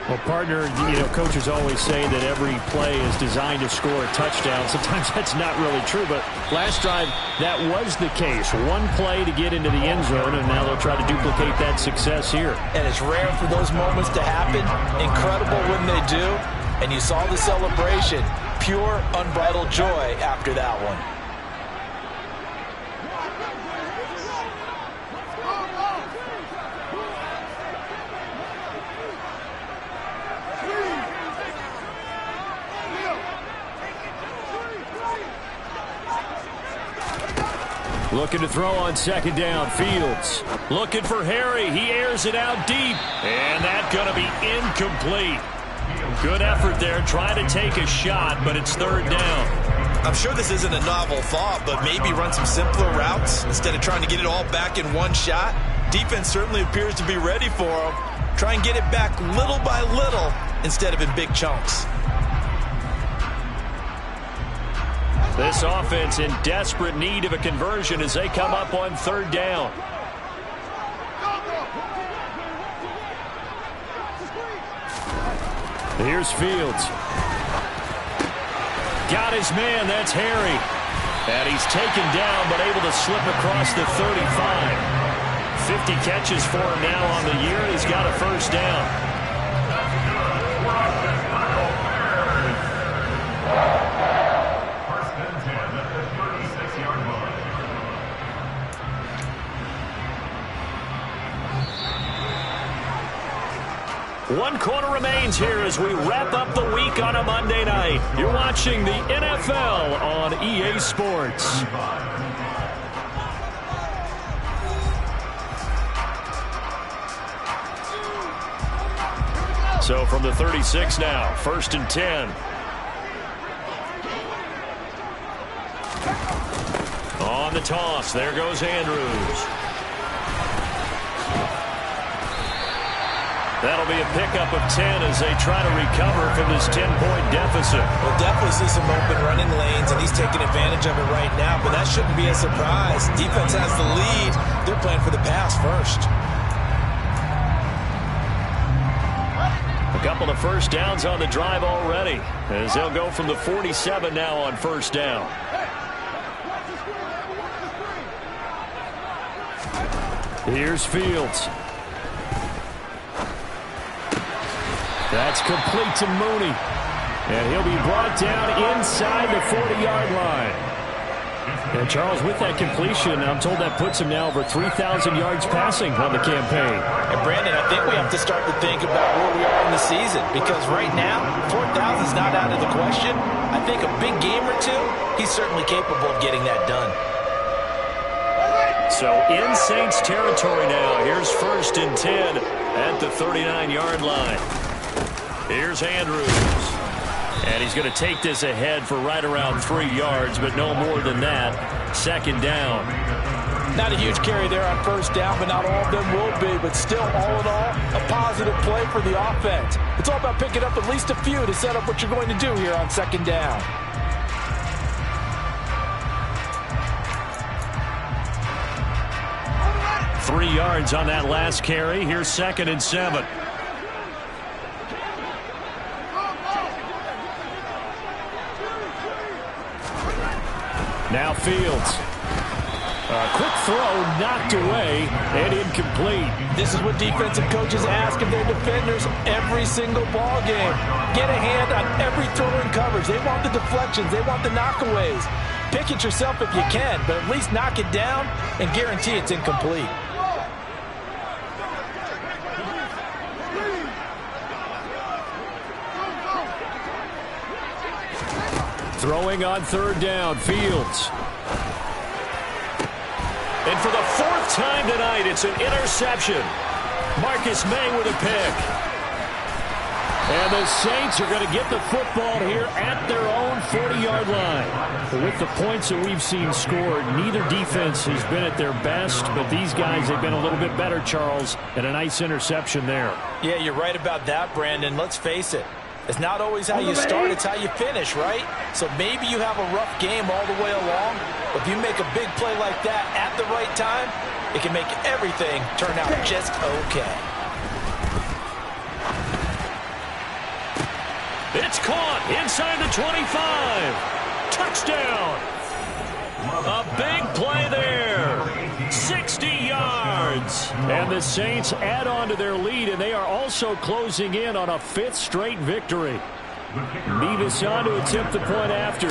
Well, partner, coaches always say that every play is designed to score a touchdown. Sometimes that's not really true, but last drive, that was the case. One play to get into the end zone, and now they'll try to duplicate that success here. And it's rare for those moments to happen. Incredible when they do. And you saw the celebration. Pure, unbridled joy after that one. Looking to throw on second down. Fields looking for Harry. He airs it out deep. And that's going to be incomplete. Good effort there, trying to take a shot, but it's third down. I'm sure this isn't a novel thought, but maybe run some simpler routes instead of trying to get it all back in one shot. Defense certainly appears to be ready for him. Try and get it back little by little instead of in big chunks. This offense in desperate need of a conversion as they come up on third down. Here's Fields. Got his man, that's Harry. And he's taken down, but able to slip across the 35. 50 catches for him now on the year, and he's got a first down. First and 10 at the 36-yard line. One quarter remains here as we wrap up the week on a Monday night. You're watching the NFL on EA Sports. So from the 36 now, first and 10. On the toss, there goes Andrews. That'll be a pickup of 10 as they try to recover from this 10-point deficit. We'll definitely see some open running lanes, and he's taking advantage of it right now, but that shouldn't be a surprise. Defense has the lead. They're playing for the pass first. A couple of first downs on the drive already as they'll go from the 47 now on first down. Here's Fields. That's complete to Mooney. And he'll be brought down inside the 40-yard line. And Charles, with that completion, I'm told that puts him now over 3,000 yards passing on the campaign. And Brandon, I think we have to start to think about where we are in the season, because right now, 4,000 is not out of the question. I think a big game or two, he's certainly capable of getting that done. So in Saints territory now. Here's first and 10 at the 39-yard line. Here's Andrews. And he's going to take this ahead for right around 3 yards, but no more than that. Second down. Not a huge carry there on first down, but not all of them will be. But still, all in all, a positive play for the offense. It's all about picking up at least a few to set up what you're going to do here on second down. Three yards on that last carry. Here's second and 7. Now Fields. A quick throw knocked away and incomplete. This is what defensive coaches ask of their defenders every single ball game. Get a hand on every throw in coverage. They want the deflections. They want the knockaways. Pick it yourself if you can, but at least knock it down and guarantee it's incomplete. Throwing on third down, Fields. And for the fourth time tonight, it's an interception. Marcus May with a pick. And the Saints are going to get the football here at their own 40-yard line. With the points that we've seen scored, neither defense has been at their best, but these guys have been a little bit better, Charles, and a nice interception there. Yeah, you're right about that, Brandon. Let's face it. It's not always how you start, it's how you finish, right? So maybe you have a rough game all the way along, but if you make a big play like that at the right time, it can make everything turn out just okay. It's caught inside the 25. Touchdown. A big play there. 60 yards. And the Saints add on to their lead, and they are also closing in on a 5th straight victory. Beavis on to attempt the point after.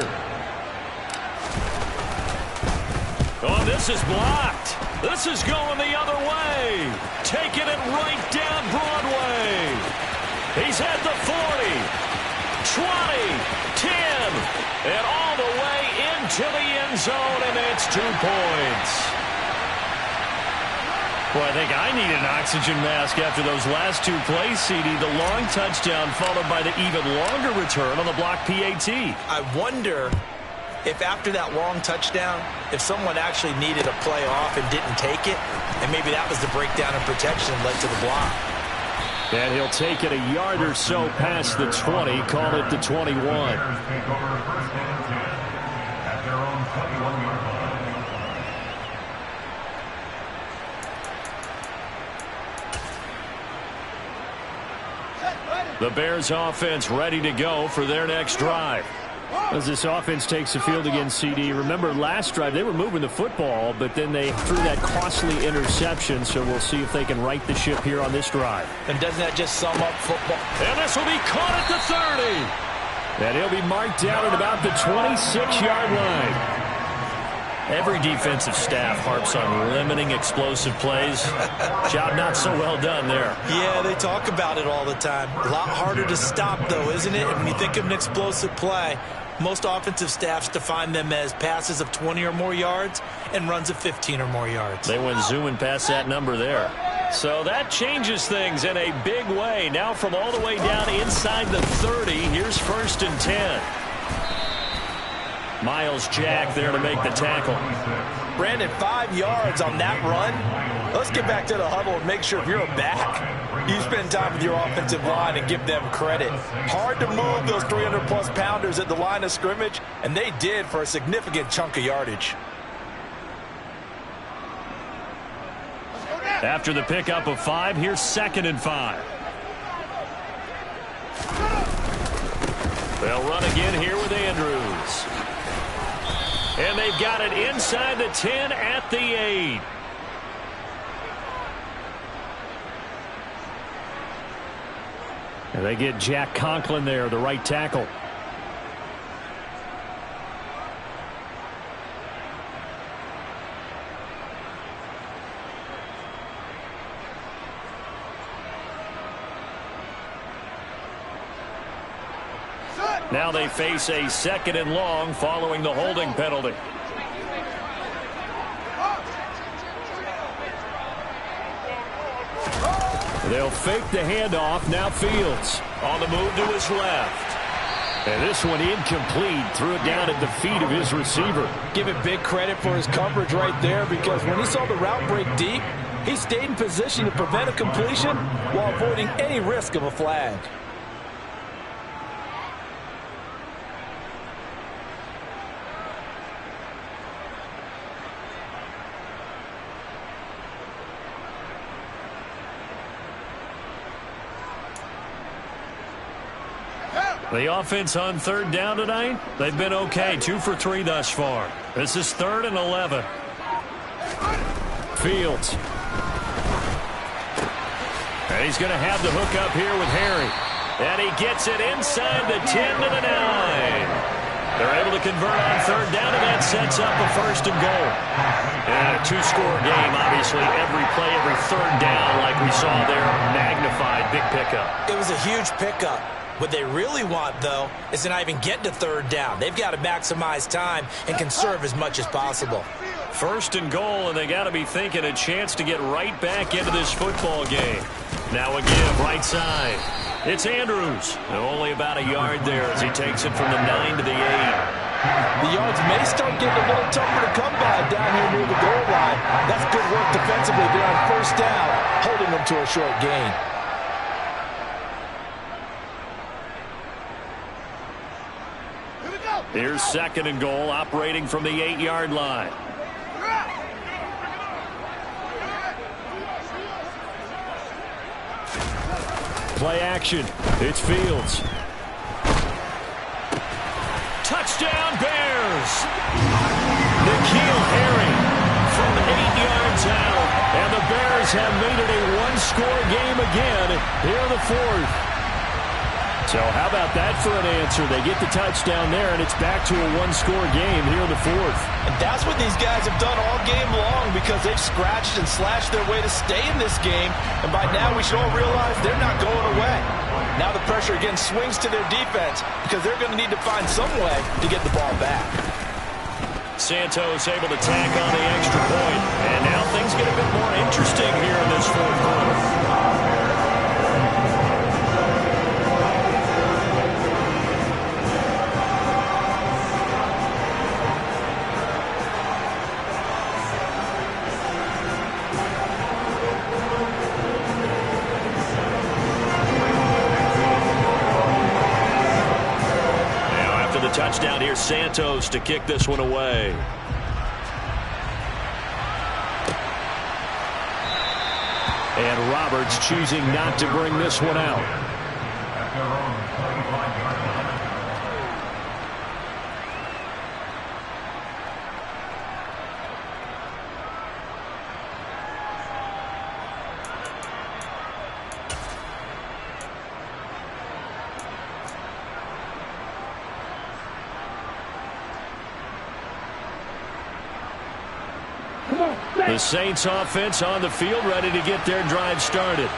Oh, this is blocked. This is going the other way. Taking it right down Broadway. He's at the 40, 20, 10, and all the way into the end zone, and it's 2 points. Well, I think I need an oxygen mask after those last 2 plays, CD. The long touchdown followed by the even longer return on the block PAT. I wonder if after that long touchdown, if someone actually needed a play off and didn't take it, and maybe that was the breakdown in protection that led to the block. And he'll take it a yard or so past the 20, call it the 21. Take over 1st and 10 at their own 21-yard line. The Bears offense ready to go for their next drive. As this offense takes the field against CD, remember last drive they were moving the football, but then they threw that costly interception, so we'll see if they can right the ship here on this drive. And doesn't that just sum up football? And this will be caught at the 30. And he'll be marked down at about the 26-yard line. Every defensive staff harps on limiting explosive plays. Job not so well done there. Yeah, they talk about it all the time. A lot harder to stop, though, isn't it? When you think of an explosive play, most offensive staffs define them as passes of 20 or more yards and runs of 15 or more yards. They went zooming past that number there. So that changes things in a big way. Now from all the way down inside the 30, here's 1st and 10. Miles Jack there to make the tackle. Brandon, 5 yards on that run. Let's get back to the huddle and make sure if you're a back, you spend time with your offensive line and give them credit. Hard to move those 300-plus pounders at the line of scrimmage, and they did for a significant chunk of yardage. After the pickup of 5, here's 2nd and 5. They'll run again here with Andrews. And they've got it inside the 10 at the 8. And they get Jack Conklin there, the right tackle. Now they face a 2nd and long following the holding penalty. They'll fake the handoff. Now Fields on the move to his left. And this one incomplete. Threw it down at the feet of his receiver. Give it big credit for his coverage right there, because when he saw the route break deep, he stayed in position to prevent a completion while avoiding any risk of a flag. The offense on 3rd down tonight, they've been okay. 2 for 3 thus far. This is 3rd and 11. Fields. And he's going to have the hook up here with Harry. And he gets it inside the 10 to the 9. They're able to convert on 3rd down, and that sets up a 1st and goal. And a 2-score game, obviously. Every play, every 3rd down, like we saw there, magnified. Big pickup. It was a huge pickup. What they really want, though, is to not even get to 3rd down. They've got to maximize time and conserve as much as possible. 1st and goal, and they got to be thinking a chance to get right back into this football game. Now again, right side. It's Andrews. Only about a yard there as he takes it from the 9 to the 8. The yards may start getting a little tougher to come by down here near the goal line. That's good work defensively there on 1st down, holding them to a short gain. Here's 2nd and goal, operating from the 8-yard line. Play action. It's Fields. goes. N'Keal Harry from 8 yards out. And the Bears have made it a one-score game again here in the fourth. So how about that for an answer? They get the touchdown there, and it's back to a one-score game here in the fourth. And that's what these guys have done all game long because they've scratched and slashed their way to stay in this game. And by now we should all realize they're not going away. Now the pressure again swings to their defense because they're going to need to find some way to get the ball back. Santos able to tack on the extra point. And now things get a bit more interesting here in this fourth quarter. Touchdown here, Santos to kick this one away. And Roberts choosing not to bring this one out. The Saints offense on the field ready to get their drive started.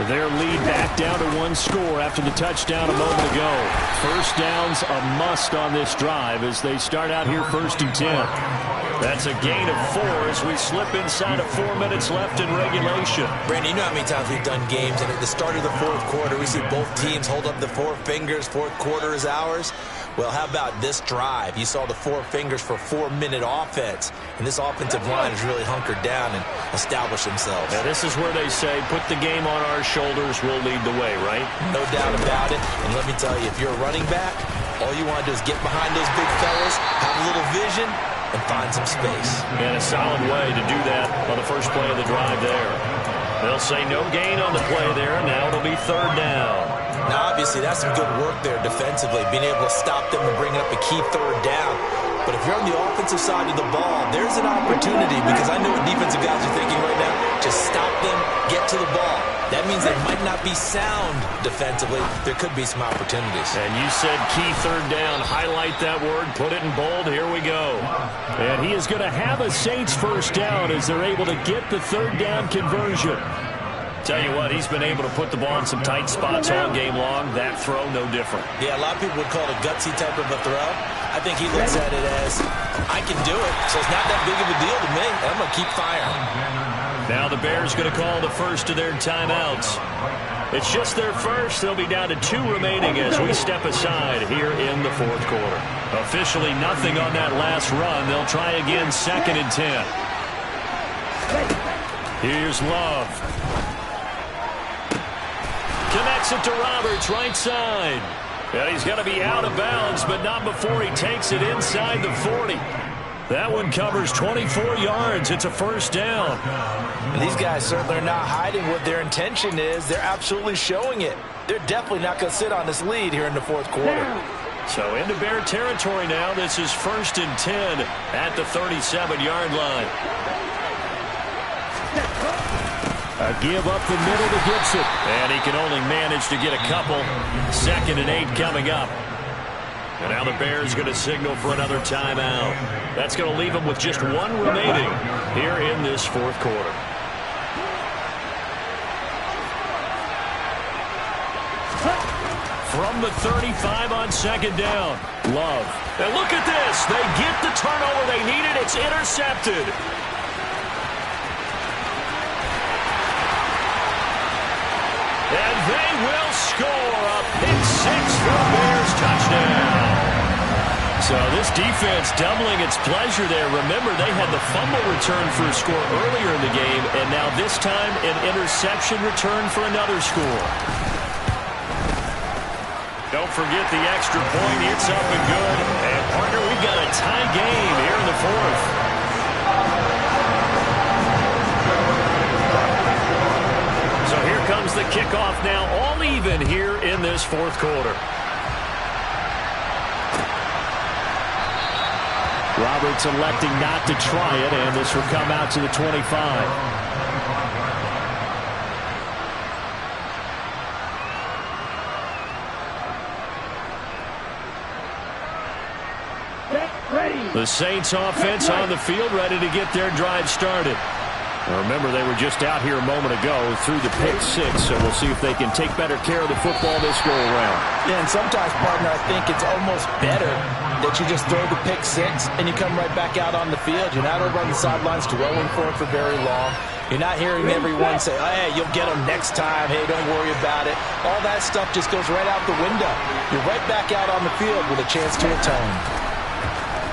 Their lead back down to one score after the touchdown a moment ago. First down's a must on this drive as they start out here 1st and 10. That's a gain of 4 as we slip inside of 4 minutes left in regulation. Brandon, you know how many times we've done games, and at the start of the fourth quarter, we see both teams hold up the 4 fingers, fourth quarter is ours. Well, how about this drive? You saw the 4 fingers for 4-minute offense, and this offensive line has really hunkered down and established themselves. Now, this is where they say, put the game on our shoulders, we'll lead the way, right? No doubt about it, and let me tell you, if you're a running back, all you want to do is get behind those big fellas, have a little vision, and find some space. And a solid way to do that on the first play of the drive there. They'll say no gain on the play there, and now it'll be 3rd down. Now, obviously, that's some good work there defensively, being able to stop them and bring up a key 3rd down. But if you're on the offensive side of the ball, there's an opportunity because I know what defensive guys are thinking right now. Just stop them, get to the ball. That means they might not be sound defensively. There could be some opportunities. And you said key 3rd down. Highlight that word. Put it in bold. Here we go. And he is going to have a Saints first down as they're able to get the 3rd down conversion. Tell you what, he's been able to put the ball in some tight spots all game long. That throw, no different. Yeah, a lot of people would call it a gutsy type of a throw. I think he looks at it as, I can do it, so it's not that big of a deal to me. I'm going to keep firing. Now the Bears going to call the first of their timeouts. It's just their first. They'll be down to 2 remaining as we step aside here in the fourth quarter. Officially nothing on that last run. They'll try again 2nd and 10. Here's Love. Connects it to Roberts, right side. And he's going to be out of bounds, but not before he takes it inside the 40. That one covers 24 yards. It's a first down. And these guys certainly are not hiding what their intention is. They're absolutely showing it. They're definitely not going to sit on this lead here in the fourth quarter. So into Bear territory now. This is 1st and 10 at the 37-yard line. A give up the middle to Gibson. And he can only manage to get a couple. 2nd and 8 coming up. And now the Bears going to signal for another timeout. That's going to leave them with just 1 remaining here in this fourth quarter. From the 35 on 2nd down. Love. And look at this. They get the turnover they needed. It's intercepted. And they will score a pick 6 for the Bears touchdown. So this defense doubling its pleasure there. Remember, they had the fumble return for a score earlier in the game, and now this time an interception return for another score. Don't forget the extra point. It's up and good. And, partner, we've got a tie game here in the fourth. So here comes the kickoff now, all even here in this fourth quarter. Roberts electing not to try it, and this will come out to the 25. The Saints offense on the field, ready to get their drive started. Now remember, they were just out here a moment ago through the pick six, so we'll see if they can take better care of the football this go-around. Yeah, and sometimes, partner, I think it's almost better that you just throw the pick six and you come right back out on the field. You're not over on the sidelines dwelling for it for very long. You're not hearing everyone say, oh, hey, you'll get them next time. Hey, don't worry about it. All that stuff just goes right out the window. You're right back out on the field with a chance to atone.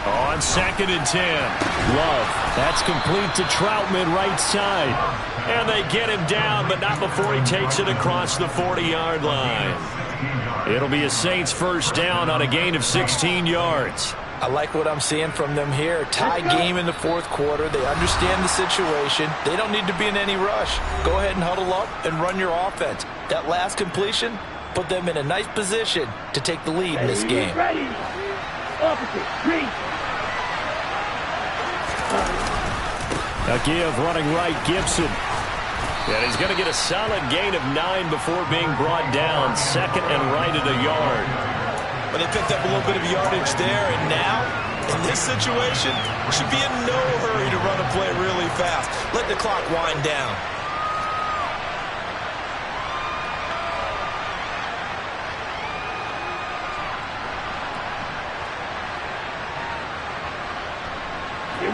On 2nd and 10. Love. That's complete to Troutman, right side. And they get him down, but not before he takes it across the 40-yard line. It'll be a Saints first down on a gain of 16 yards. I like what I'm seeing from them here. Tie game in the fourth quarter. They understand the situation. They don't need to be in any rush. Go ahead and huddle up and run your offense. That last completion put them in a nice position to take the lead in this game. Ready. Opposite. Green. A give running right, Gibson. And he's going to get a solid gain of 9 before being brought down. 2nd and right at a yard. But they picked up a little bit of yardage there, and now, in this situation, should be in no hurry to run a play really fast. Let the clock wind down.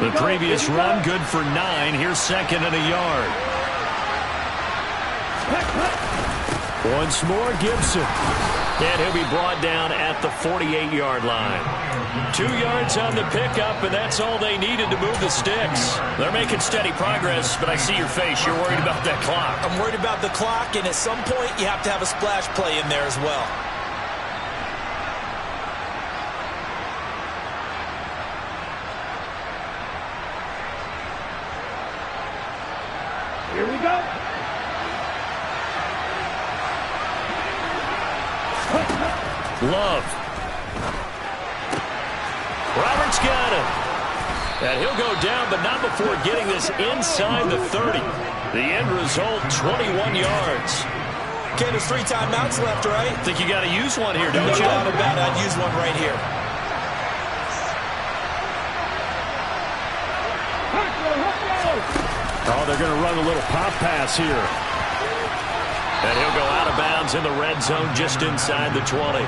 The previous run, good for 9. Here's 2nd and a yard. Once more, Gibson. And he'll be brought down at the 48-yard line. 2 yards on the pickup, and that's all they needed to move the sticks. They're making steady progress, but I see your face. You're worried about that clock. I'm worried about the clock, and at some point, you have to have a splash play in there as well. Here we go. Love. Roberts got him. And he'll go down, but not before getting this inside the 30. The end result, 21 yards. Okay, there's 3 timeouts left, right? Think you got to use one here, don't No you? doubt about it. I'd use one right here. Oh, they're going to run a little pop pass here. And he'll go out of bounds in the red zone just inside the 20.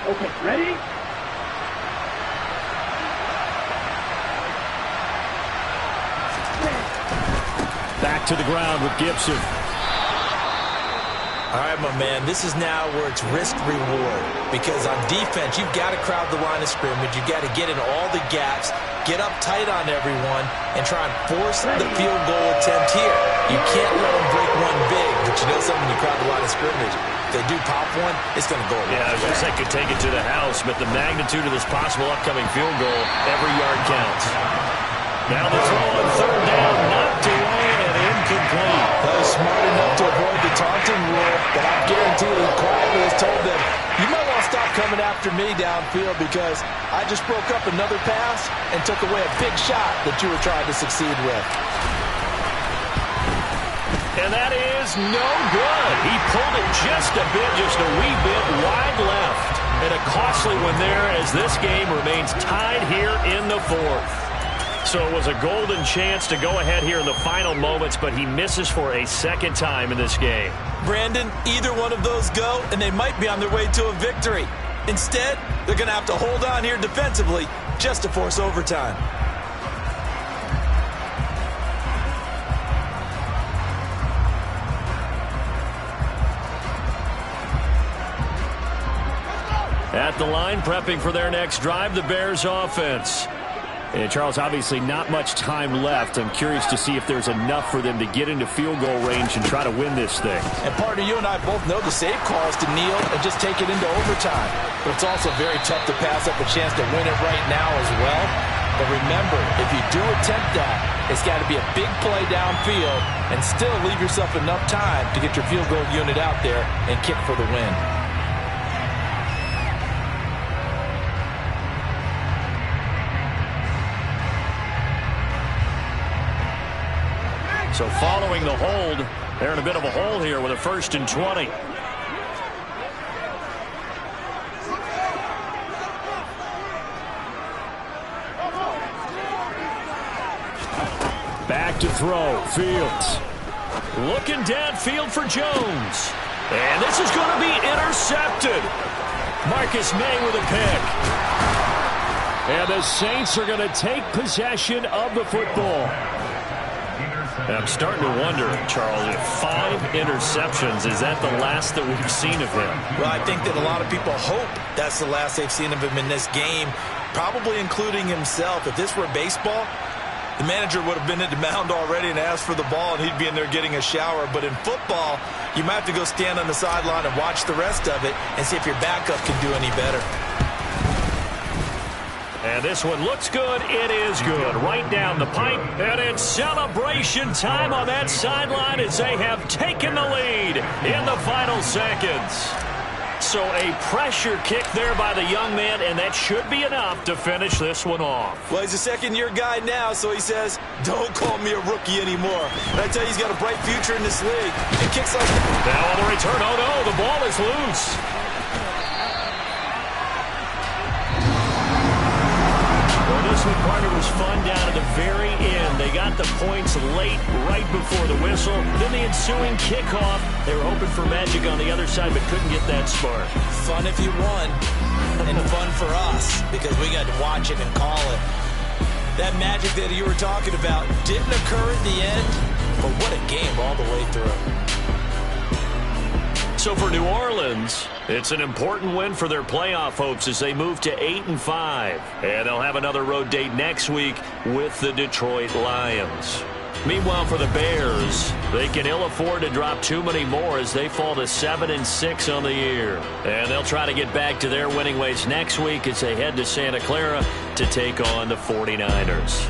Okay, ready? Back to the ground with Gibson. All right, my man, this is now where it's risk-reward. Because on defense, you've got to crowd the line of scrimmage. You've got to get in all the gaps, get up tight on everyone, and try and force the field goal attempt here. You can't let them break one big, but you know something, when you crowd the line of scrimmage, if they do pop one, it's going to go away. Yeah, I was going to say could take it to the house, but the magnitude of this possible upcoming field goal, every yard counts. Now the throw on 3rd down, knocked away and incomplete. That was smart enough to avoid the taunting rule, but I guarantee he quietly has told them, you might want to stop coming after me downfield because I just broke up another pass and took away a big shot that you were trying to succeed with. And that is no good. He pulled it just a bit, just a wee bit wide left. And a costly one there as this game remains tied here in the 4th. So it was a golden chance to go ahead here in the final moments, but he misses for a 2nd time in this game. Brandon, either one of those go, and they might be on their way to a victory. Instead, they're going to have to hold on here defensively just to force overtime. At the line, prepping for their next drive, the Bears offense. And Charles, obviously not much time left. I'm curious to see if there's enough for them to get into field goal range and try to win this thing. And partner, you and I both know the save call is to kneel and just take it into overtime. But it's also very tough to pass up a chance to win it right now as well. But remember, if you do attempt that, it's got to be a big play downfield and still leave yourself enough time to get your field goal unit out there and kick for the win. So following the hold, they're in a bit of a hole here with a 1st and 20. Back to throw, Fields. Looking downfield for Jones. And this is going to be intercepted. Marcus May with a pick. And the Saints are going to take possession of the football. I'm starting to wonder, Charles, if 5 interceptions, is that the last that we've seen of him? Well, I think that a lot of people hope that's the last they've seen of him in this game, probably including himself. If this were baseball, the manager would have been at the mound already and asked for the ball, and he'd be in there getting a shower. But in football, you might have to go stand on the sideline and watch the rest of it and see if your backup can do any better. And this one looks good. It is good. Right down the pipe. And it's celebration time on that sideline as they have taken the lead in the final seconds. So a pressure kick there by the young man, and that should be enough to finish this one off. Well, he's a second-year guy now, so he says, don't call me a rookie anymore. And I tell you, he's got a bright future in this league. And kicks like that. Now on the return. Oh, no, the ball is loose. This one, partner, was fun down at the very end. They got the points late, right before the whistle. Then the ensuing kickoff. They were hoping for magic on the other side, but couldn't get that spark. Fun if you won, and fun for us, because we got to watch it and call it. That magic that you were talking about didn't occur at the end, but what a game all the way through. So for New Orleans, it's an important win for their playoff hopes as they move to 8-5. And they'll have another road date next week with the Detroit Lions. Meanwhile, for the Bears, they can ill afford to drop too many more as they fall to 7-6 on the year. And they'll try to get back to their winning ways next week as they head to Santa Clara to take on the 49ers.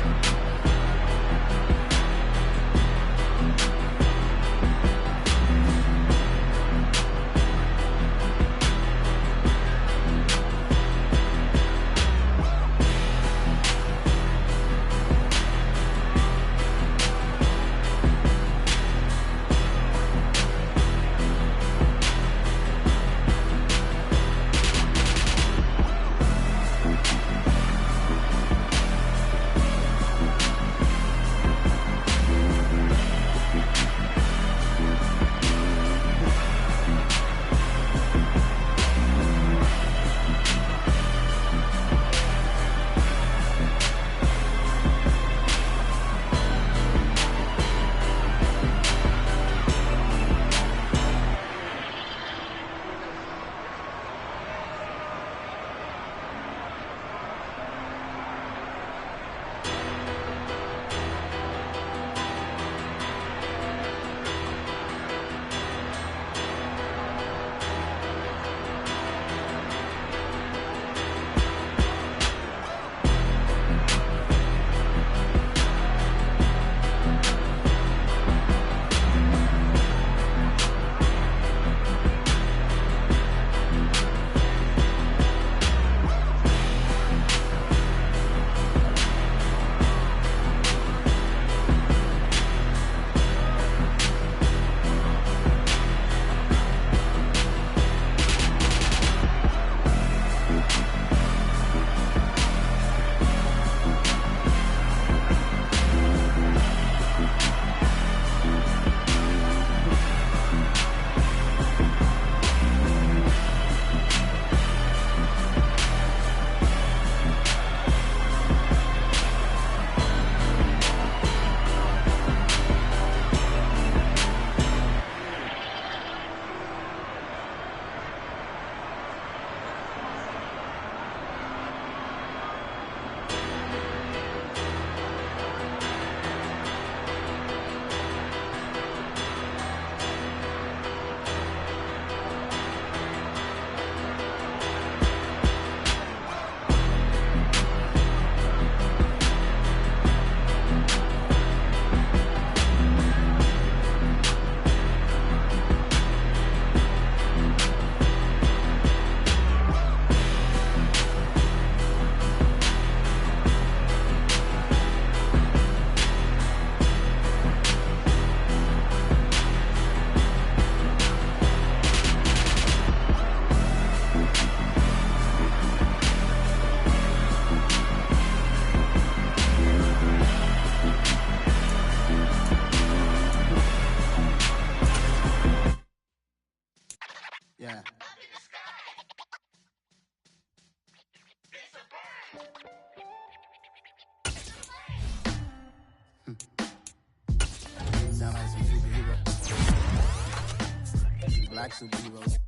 black superheroes.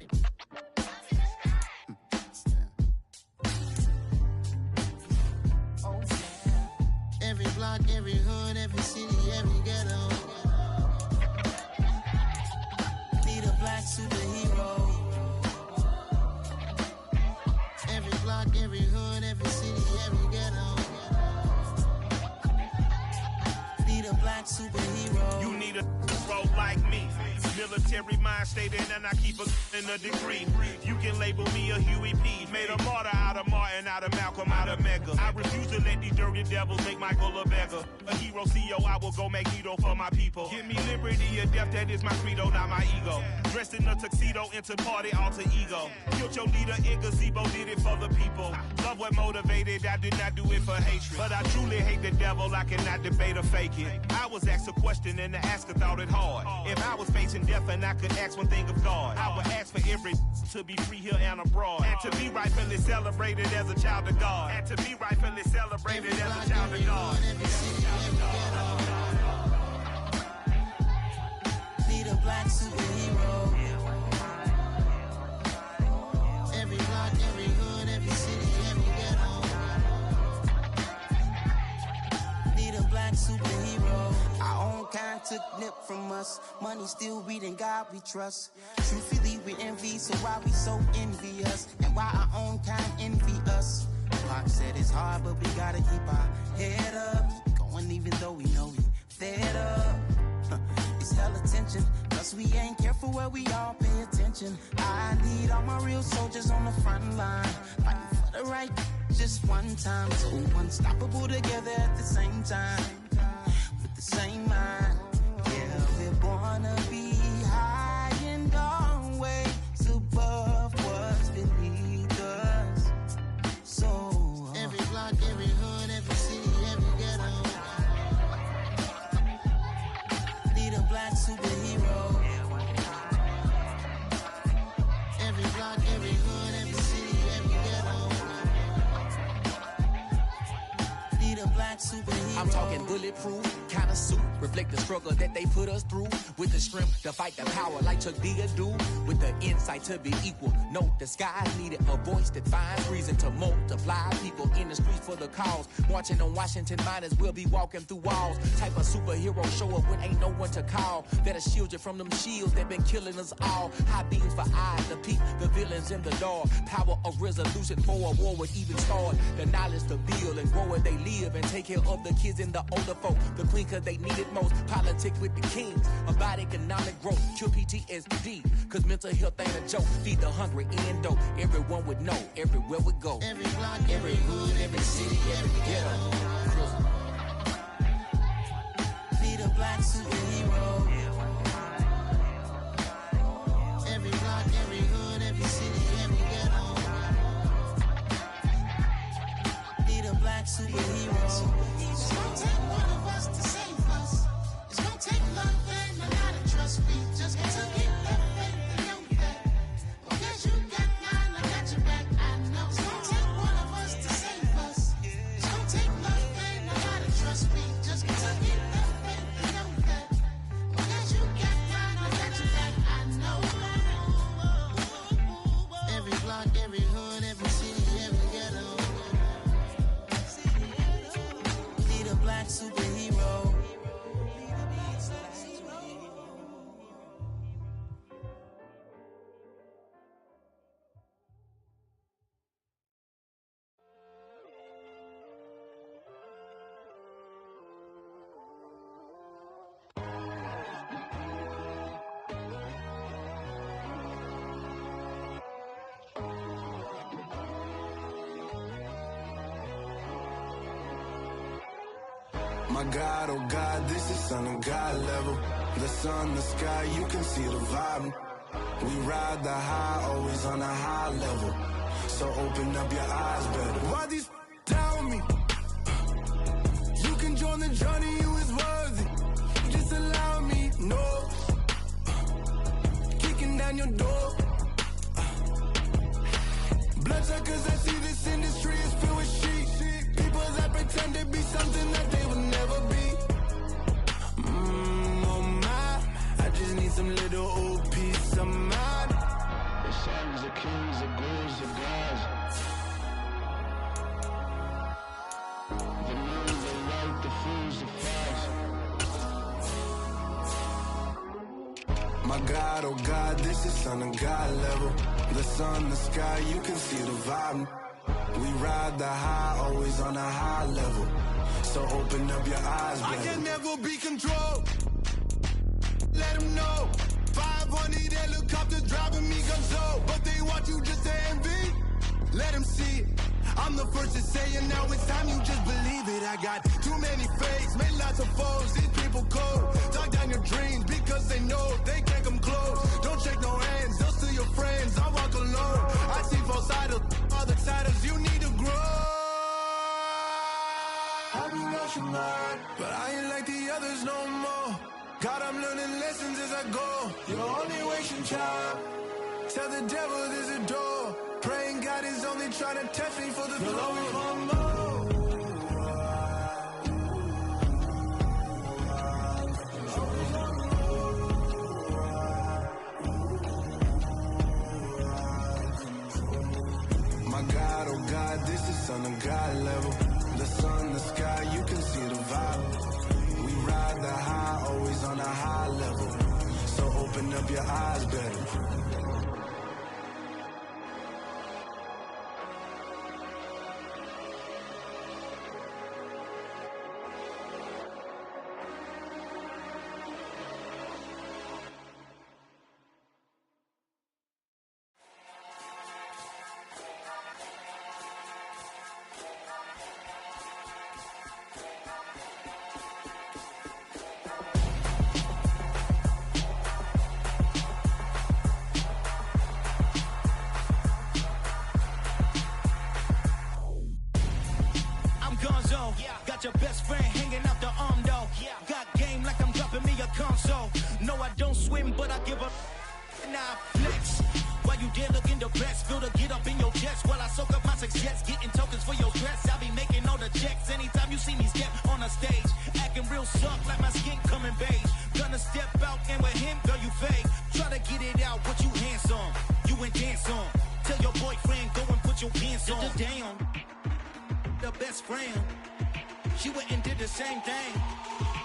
Every block, every hood, every city, every ghetto. Need a black superhero. Every block, every hood, every city, every ghetto. Need a black superhero. You need a hero like me. Military mind stated, and I keep in a degree. You can label me a Huey P. Made a martyr out of Martin, out of Malcolm, out of Mega. I refuse to let these dirty devils make Michael a beggar. A hero CEO, I will go Magneto for my people. Give me liberty or death, that is my credo, not my ego. Dressed in a tuxedo, into party, alter ego. Killed your leader in gazebo, did it for the people. Love what motivated, I did not do it for hatred. But I truly hate the devil, I cannot debate or fake it. I was asked a question and the asker thought it hard. If I was facing death and I could ask one thing of God, I would ask for every to be free here and abroad, and to be rightfully celebrated as a child of God, and to be rightfully celebrated as a child of God. Need a black superhero. Every block, every hood, every city, every ghetto. Need a black superhero. Our own kind took nip from us. Money still reading God we trust. Truthfully we envy, so why we so envious? And why our own kind envy us? Pac said it's hard, but we gotta keep our head up. Going even though we know we fed up. It's hella tension, cause we ain't careful where we all pay attention. I need all my real soldiers on the front line, fighting for the right just one time. So unstoppable together at the same time, with the same mind. Yeah, we're born to be high and always above what's beneath us. So every block, every hood, every city, every ghetto. Need a black superhero. Every block, every hood, every city, every ghetto. Need a black superhero. I'm talking bulletproof kind of suit, reflect the struggle that they put us through, with the strength to fight the power like Chuck D do, with the insight to be equal. Note the skies needed a voice that finds reason to multiply people in the streets for the cause. Marching on Washington, might as well be walking through walls. Type of superhero show up when ain't no one to call, that'll shield you from them shields that been killing us all. High beams for eyes to peek the villains in the dark. Power of resolution for a war would even start. The knowledge to build and grow where they live, and take care of the kids and the older folk. The queen cause they need it most. Politics with the kings about economic growth. Cure PTSD cause mental health ain't a joke. Feed the hungry and dope. Everyone would know everywhere we go. Every block, every hood, every city, every ghetto. Need a black superhero. Every block, every hood, every city, every ghetto. Need a black superhero. It's gonna take one of us to save us. It's gonna take love and a lot of trust. We just got to get that faith and know that. Because you got mine, I got your back, I know. It's gonna take one of us to save us. It's gonna take love and a lot of trust. We just got to get that faith and know that. Because you got mine, I got your back, I know. Every block, every hood, every city, every ghetto. Need a black superhero. My God, oh God, this is Son of God level. The sun, the sky, you can see the vibe. We ride the high, always on a high level. So open up your eyes better. Why these tell me? You can join the journey, you is worthy. Just allow me, no. Kicking down your door. Bloodsuckers, I see this industry is filled with sheep. People that pretend to be something that they will never be. Oh my, I just need some little old peace of mind. the kings, the ghouls, the gods. The men, the right, the fools, the facts. My God, oh God, this is Son of God level. The sun, the sky, you can see the vibe. We ride the high, always on a high level. So open up your eyes, baby. I can never be controlled. Let them know. 500 helicopters driving me gonzo. But they want you just to envy. Let them see it. I'm the first to say it, now it's time you just believe it. I got too many fakes, made lots of foes. These people cold. Talk down your dreams because they know they can't come close. Don't shake no hands, those to your friends. I walk alone. I see false idols, other siders. You need to grow. I've been rushing hard, but I ain't like the others no more. God, I'm learning lessons as I go. You're only wasting time. Tell the devil there's a door. Praying God is only trying to test me for the flow. You'll always want more. My God, oh God, this is Son of God level. The sun, the sky, you can see the vibe. We ride the high, always on a high level. So open up your eyes, baby. Got your best friend hanging out the arm though. Got game like I'm dropping me a console. No, I don't swim, but I give up. Nah, flex. While you there looking the best, feel the get up in your chest while I soak up my success, getting tokens for your stress. I be making all the checks anytime you see me step on a stage, acting real soft like my skin coming beige. Gonna step out and with him, girl, you fake. Try to get it out, what you handsome, you ain't dance on. Tell your boyfriend go and put your pants on. Down, the best friend. She went and did the same thing.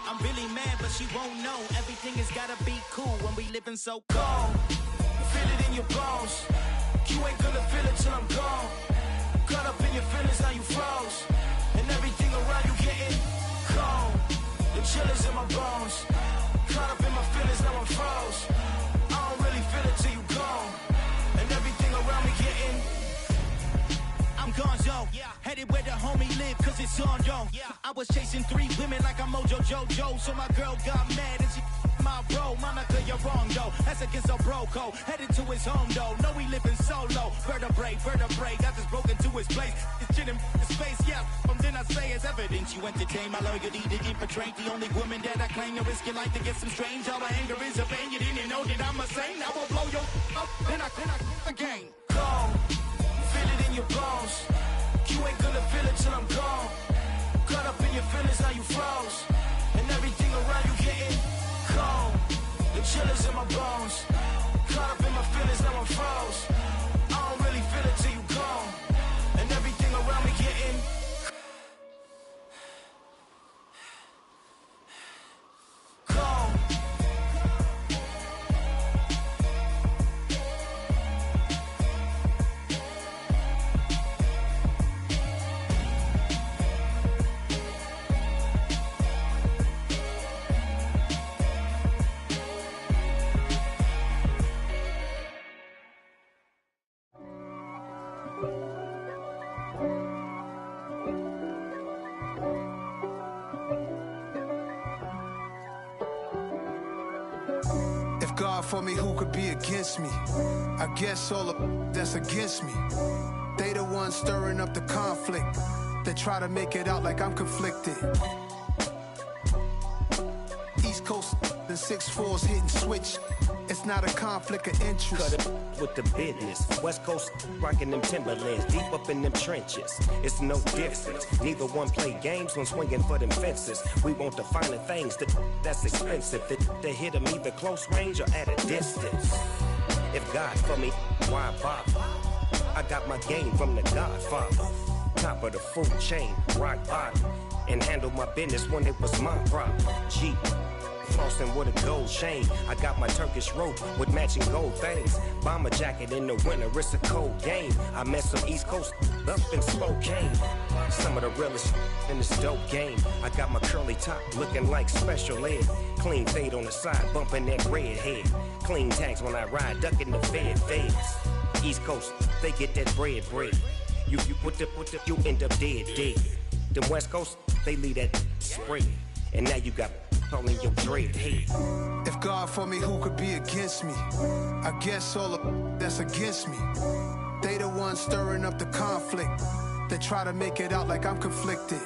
I'm really mad, but she won't know. Everything has gotta be cool when we living so cold. Feel it in your bones. You ain't gonna feel it till I'm gone. Caught up in your feelings, now you froze. And everything around you getting cold. The chill is in my bones. Caught up in my feelings, now I'm froze. I don't really feel it till you gone. And everything around me getting I'm gonzo, headed where the homie live, cause it's on, yo. I was chasing 3 women like I'm Mojo Jojo, so my girl got mad and she my bro. Monica, you're wrong, though. That's against a bro code. Headed to his home, though. No, he living solo. Vertebrae, got this broken to his place. It's chilling in his face, yeah. Then I say it's evidence you entertain my loyalty to infiltrate. The only woman that I claim to risk your life to get some strange. All my anger is a pain. You didn't know that I'm a saint. I will blow your up, then I again. Gone. Feel it in your bones. You ain't gonna feel it till I'm gone. Caught up in your feelings, now you froze. And everything around you getting cold. The chill is in my bones. Caught up in my feelings, now I'm froze. I don't really feel it till you gone. And everything around me getting cold. God for me, who could be against me? I guess all of that's against me. They the ones stirring up the conflict. They try to make it out like I'm conflicted. East Coast and 6'4's hitting switch. It's not a conflict of interest. Cut it with the business. West Coast rocking them Timberlands, deep up in them trenches. It's no difference. Neither one play games when swinging for them fences. We want the finer things that's expensive. They hit them either close range or at a distance. If God for me, Why bother? I got my game from the Godfather. Top of the food chain, rock bottom. And handle my business when it was my problem. G. Flossing with a gold chain. I got my Turkish rope with matching gold things. Bomber jacket in the winter, it's a cold game. I met some East Coast up in Spokane. Some of the realest in this dope game. I got my curly top looking like special ed. Clean fade on the side, bumping that red head. Clean tags when I ride, ducking the feds. East Coast, they get that bread. You put the, you end up dead. Them West Coast, they leave that spread. And now you got calling your dread head. If God for me, who could be against me? I guess all of that's against me. They the ones stirring up the conflict. They try to make it out like I'm conflicted.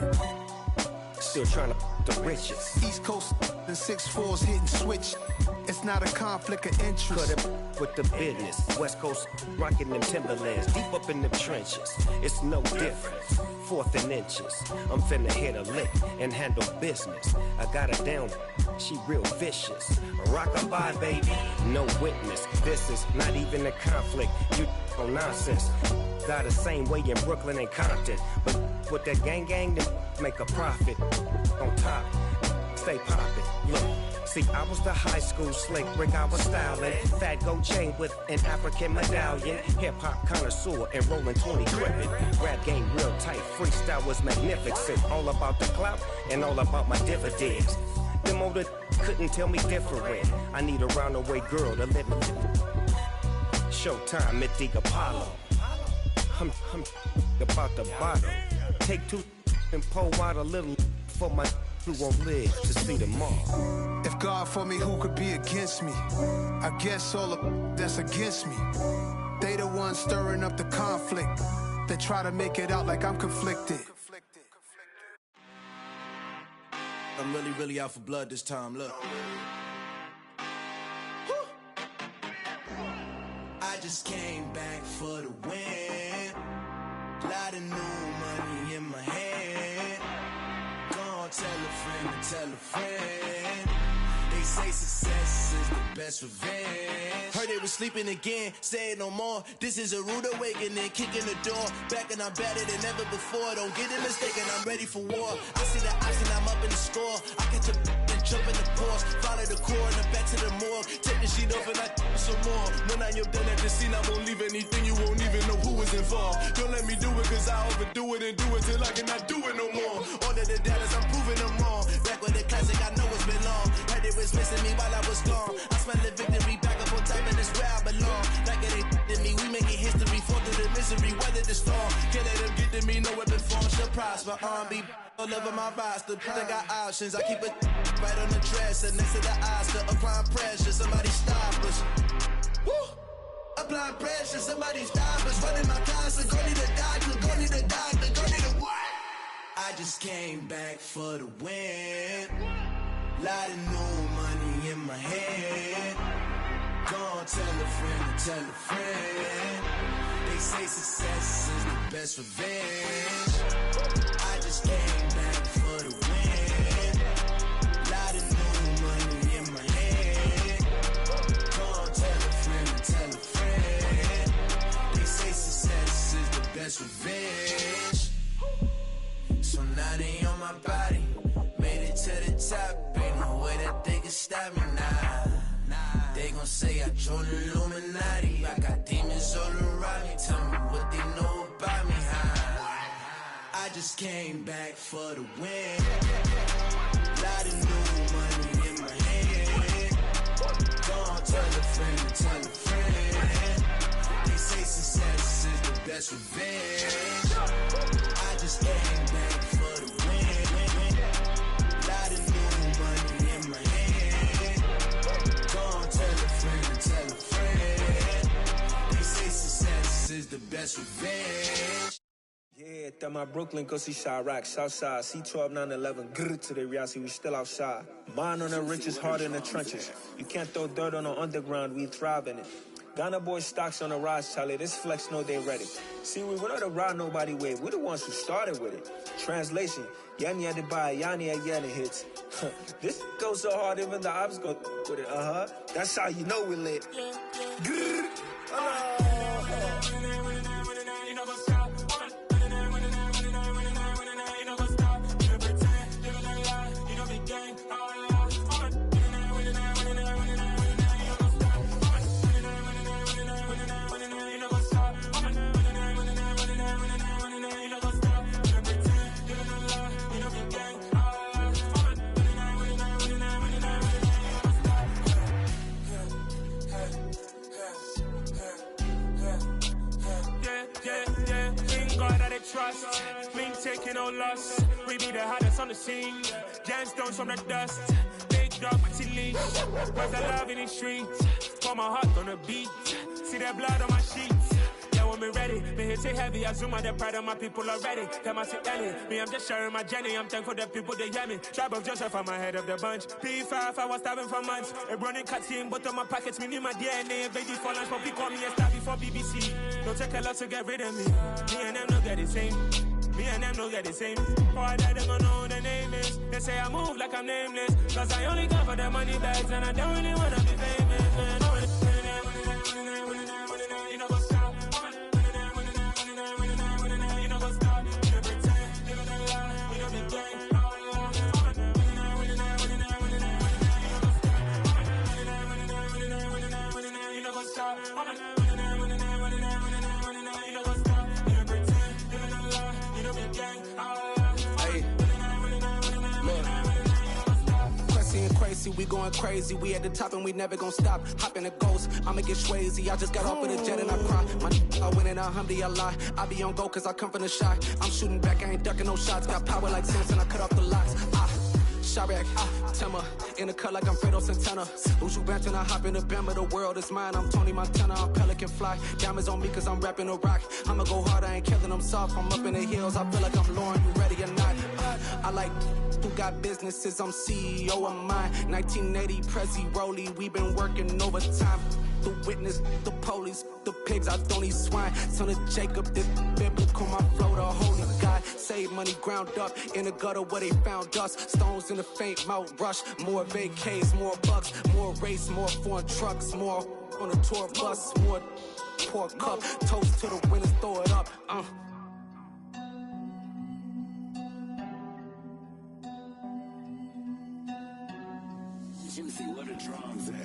Still trying to the riches. East Coast and 6'4s hitting switch. It's not a conflict of interest. Cut it with the business. West Coast rocking them Timberlands. Deep up in them trenches. It's no difference. 4th and inches. I'm finna hit a lick and handle business. I got her down. She real vicious. Rockabye, baby. No witness. This is not even a conflict. You on nonsense. Got the same way in Brooklyn and Compton. But with that gang, then make a profit. On top, stay poppin'. Look. See, I was the high school slick Rick, I was styling. Fat gold chain with an African medallion. Hip-hop connoisseur and rolling 20 crippin'. Rap game real tight, freestyle was magnificent. All about the clout and all about my dividends. Them older couldn't tell me different. I need a roundaway girl to let me. Showtime at the Apollo. I'm about the bottom. Take 2 and pour out a little for my who won't live to see tomorrow. If God for me, who could be against me? I guess all of that's against me. They the ones stirring up the conflict. They try to make it out like I'm conflicted. I'm really out for blood this time, look. I just came back for the win. Lot of new money in my hand. Gonna tell a friend to tell a friend. They say success is the best revenge. Heard they was sleeping again, say it no more. This is a rude awakening, kicking the door. Back and I'm better than ever before. Don't get it mistaken, I'm ready for war. I see the option, I'm up in the score. I catch a and jump in the course. Follow the core and back to the morgue. Take the sheet off and I some more. When I am done at the scene, I won't leave anything. You won't even know who was involved. Don't let me do it, cause I overdo it and do it till I cannot do it no more. All of the doubters, I'm proving them wrong. Back with the classic, I know it's been long. Heard it was missing me while I was gone. I smell the victory, back up on time, and it's where I belong. Like it ain't to me, we making history. Fall through the misery, weather the storm. Can't let them get to me, no weapon form should prosper. R&B all over my roster. I got options, I keep it right on the dresser. Next to the Oscar, applying pressure, somebody stop us. Woo! Applying pressure, somebody stop us. Running my concert, go need a doctor, go need a doctor, go need a what? I just came back for the win. Lot of new money in my hand. Gonna tell a friend to tell a friend. They say success is the best revenge. I just came back for the win. Lot of new money in my hand. Gonna tell a friend to tell a friend. They say success is the best revenge. So now they on my body. Made it to the top. Ain't no way that they can stop me now. They gon' say I joined the Illuminati. I got demons all around me. Tell me what they know about me, huh? I just came back for the win. Lot of new money in my hand. Gonna tell a friend to tell a friend. They say success is the best revenge. I just came back for the win. Lot of new money in my hand. Gonna tell a friend to tell a friend. They say success is the best revenge. Yeah, that my Brooklyn, go see Chirac, Southside, C12, 911, grrr to the reality, we still outside. Mine on the riches, hard in the trenches. You can't throw dirt on the underground, we thrive in it. Ghana boys stocks on the rise, Charlie, this flex know they ready. See, we were not the ride nobody with, we're the ones who started with it. Translation, Yanni had to buy, Yanni had Yanni hits. This goes so hard, even the ops go with it, That's how you know we lit. Grrr, trust. We ain't taking no loss. We be the hottest on the scene. Gemstones from the dust. Big dog, pretty leash. Where's the love in the streets? Pour my heart on the beat. See that blood on my sheets. Yeah, when me ready, me hit it heavy. I zoom out the pride of my people already. Them I sit Ellie. Me, I'm just sharing my journey. I'm thankful the people they hear me. Tribe of Joseph, I'm ahead of the bunch. P5, I was starving for months. A running Kttn, but on my pockets, me need my DNA. Baby for lunch, but call me a star before BBC. Don't take a lot to get rid of me. Me and them no get the same. Me and them no get the same. Boy, that they gonna know who the name is. They say I move like I'm nameless. Cause I only come for the money bags. And I don't really wanna be famous, man. You know what's up? You know what's up? You know pretend. You know the lie. You know the game. You know what's up? Crazy, we going crazy. We at the top and we never gonna stop. Hop in the ghost, I'ma get swayzy. I just got off with a jet and I cry. My I win and alhamdulillah. I be on go cause I come from the shot. I'm shooting back, I ain't ducking no shots. Got power like Samson, I cut off the locks. Sharek, Timmer, in the cut like I'm Fredo Santana. Uju Banton, I hop in the Bama, the world is mine. I'm Tony Montana, I'm Pelican Fly. Diamonds on me cause I'm rapping a rock. I'ma go hard, I ain't killing them soft. I'm up in the hills, I feel like I'm Lauren, you ready or not? I like who got businesses, I'm CEO of mine. 1980, Prezi Rolly, we been working overtime. The witness, the police, the pigs, I don't eat swine. Son of Jacob, this biblical, my flow, the holy God. Save money ground up in the gutter where they found us. Stones in the faint mouth rush. More vacays, more bucks, more race, more foreign trucks, more on a tour bus, more pork cup. Toast to the winners, throw it up. Juicy, where the drums at?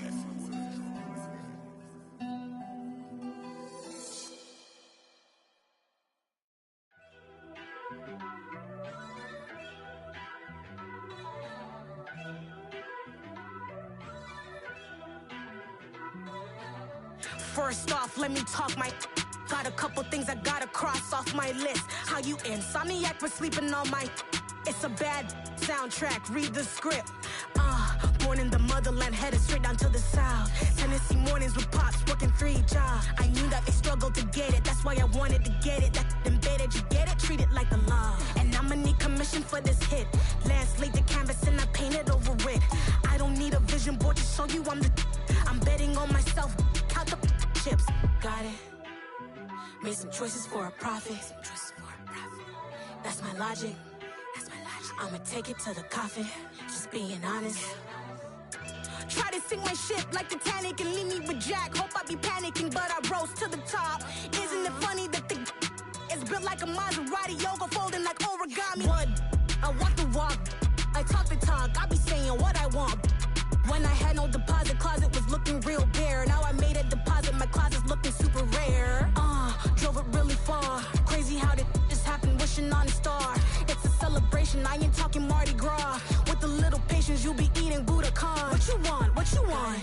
First off, let me talk my. Got a couple things I gotta cross off my list. How you insomniac for sleeping on my. It's a bad soundtrack, read the script. Born in the motherland, headed straight down to the south. Tennessee mornings with pops, working 3 jobs. I knew that they struggled to get it, that's why I wanted to get it. That embedded, you get it, treat it like the law. And I'ma need commission for this hit. Lance laid the canvas and I painted over it. I don't need a vision board to show you I'm betting on myself, count the chips. Got it. Made some choices for a profit. That's my logic. I'ma take it to the coffin, just being honest. Try to sink my ship like Titanic and leave me with Jack. Hope I be panicking, but I rose to the top. Isn't it funny that the is built like a Maserati, yoga folding like origami? What? I walk the walk, I talk the talk, I be saying what I want. When I had no deposit, closet was looking real bare. Now I made a deposit, my closet's looking super rare. Drove it really far. Crazy how did just happen, wishing on a star. It's a celebration, I ain't talking Mardi Gras. With a little patience, you'll be eating Budokan. What you want? What you want?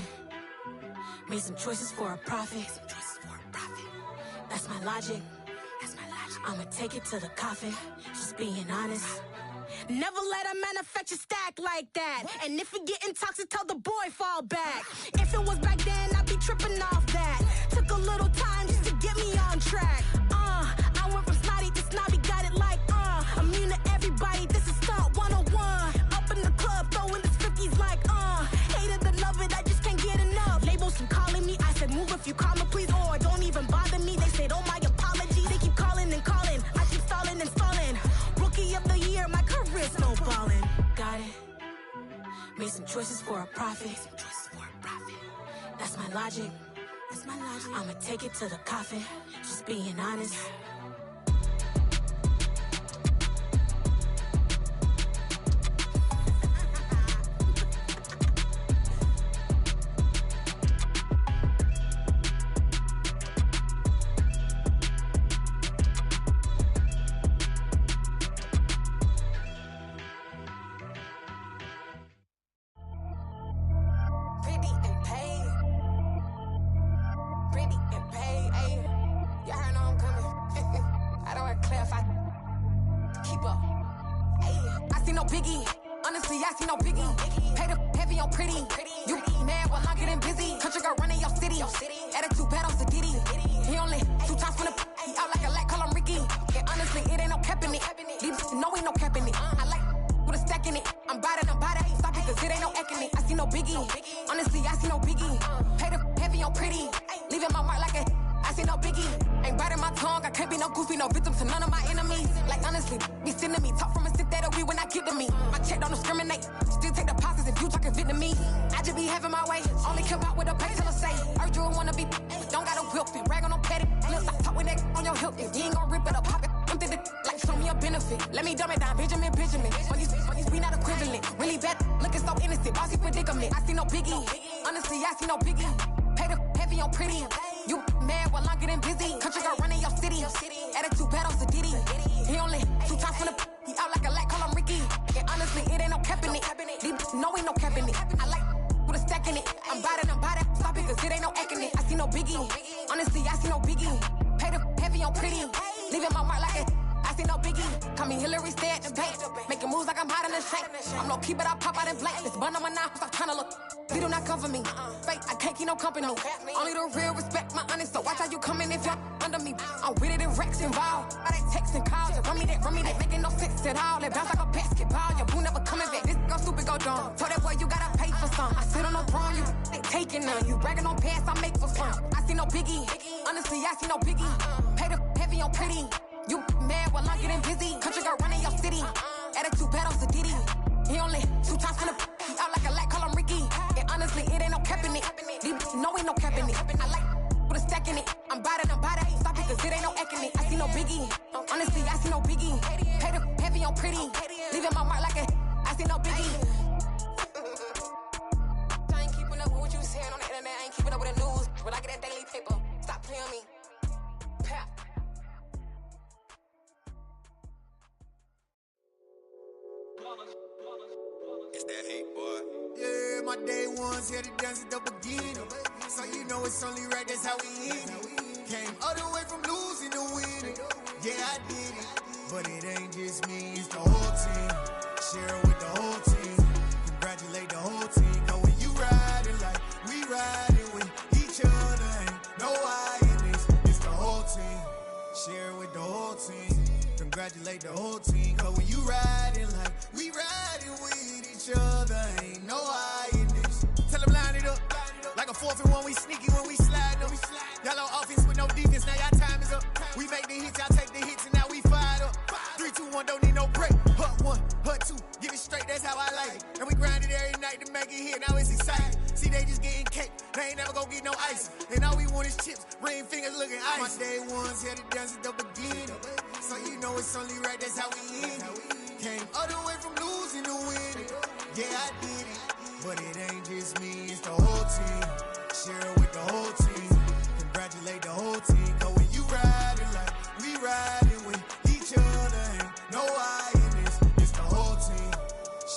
Made some choices for a profit. That's my logic. I'ma take it to the coffin, just being honest. Never let a manufacture stack like that. And if it getting toxic, tell the boy fall back. If it was back then, I'd be tripping off that. Took a little time just to get me on track. I went from snotty to snobby, got it like immune to everybody, this is stunt 101. Up in the club, throwing the 50s like hate it, love it, I just can't get enough. Labels from calling me, I said move if you call me please, or don't even bother me. They said oh my apologies, they keep calling and calling. I keep stalling and stalling. Rookie of the year, my career snowballing. Got it. Made some choices for a profit. That's my logic. I'ma take it to the coffin, just being honest. see no biggie. Honestly, I see no biggie. Pay the heavy on pretty. You mad while I'm getting busy. Country girl running your city. Attitude bad on Diddy. He only 2 times from the he out like a light, call him Ricky. And honestly, it ain't no cap in it. These know ain't no cap in it. I like with a stack in it. I'm bout it. Stop it, cause it ain't no acting it. I see no biggie. Honestly, I see no biggie. Pay the heavy on pretty. Leaving my mark like I see no biggie. Ain't biting my tongue. I can't be no goofy, no victim to none of my enemies. Like honestly, be sending me talk from a stick that'll be when I get to me. My check don't discriminate. Still take deposits if you talking Vietnamese. I just be having my way. Only come out with a pay till I say. Urge you wanna be, don't got a whip it. Rag on no petty. Lips like talk with that on your hip. If you ain't gon' rip it up, pop it. Empty the like show me a benefit. Let me dumb it down, Benjamin. We not equivalent. Really bad, looking so innocent. Bossy predicament. I see no biggie. Honestly, I see no biggie. Pay the heavy on pretty. You mad while I'm getting busy. Country girl running your city. Attitude bad on Diddy. He only 2 times from the he out like a light, call him Ricky. And honestly, it ain't no cap in it. These know ain't no cap in it. I like with a stack in it. I'm bout it. Stop it, cause it ain't no acting it. I see no biggie. Honestly, I see no biggie. Pay the heavy on pretty. Leaving my mark like I see no biggie. Call me Hillary, stay at the bank. Making moves like I'm hot in the shank. I'm no keep it, I pop out in blank. This bun on my knife, stop trying to look. They do not come for me. Fake, I can't keep no company. Only the real respect my honest. So watch how you coming if y'all under me. I'm with it and Rex involved. I they text and calls. Run me that, making no sense at all. They bounce like a basketball. Your boo never coming back. This go stupid, go dumb. Told that boy you gotta pay for some. I sit on no throne, you ain't taking none. You bragging on pants, I make for fun. I see no biggie. Honestly, I see no biggie. Pay the heavy on pretty. You mad while I'm getting busy. Country girl running your city. Attitude bad on Diddy. He only 2 times from the he out like a light, call him Ricky. And honestly, it ain't no cap in it. These know ain't no cap in it. I like with a stack in it. I'm bout it. Stop it, cause it ain't no acting it. I see no biggie. Honestly, I see no biggie. Pay the heavy on pretty. Leaving my mark like I see no biggie. I ain't keeping up with what you saying on the internet. I ain't keeping up with the news. But I get that daily paper. Stop playing me. Pap. It's that hate, boy. Yeah, my day ones here to dance at the beginning. So you know it's only right, that's how we end it. Came all the way from losing to winning. Yeah, I did it. But it ain't just me, it's the whole team. Share it with the whole team. Congratulate the whole team. Cause when you riding like we riding with each other, ain't no I in this. It's the whole team. Share it with the whole team. Congratulate the whole team. Cause when you riding like we riding with each other, ain't no I in this. Tell them line it up. Like a 4th and 1, we sneaky when we slide them. Y'all on offense with no defense, now y'all time is up. We make the hits, y'all take the hits, and now we fired up. 3, 2, 1, don't need no break. Hut 1, hut 2, give it straight, that's how I like it. And we grind it every night to make it hit, now it's exciting. See, they just getting cake, they ain't never gonna get no ice. And all we want is chips, ring fingers looking ice. My day ones here to dance at the beginning. So you know it's only right, that's how we end it. Came all the way from losing to winning. Yeah, I did it. But it ain't just me, it's the whole team. Share it with the whole team. Congratulate the whole team. Cause when you riding like we riding with each other, ain't no I in this. It's the whole team.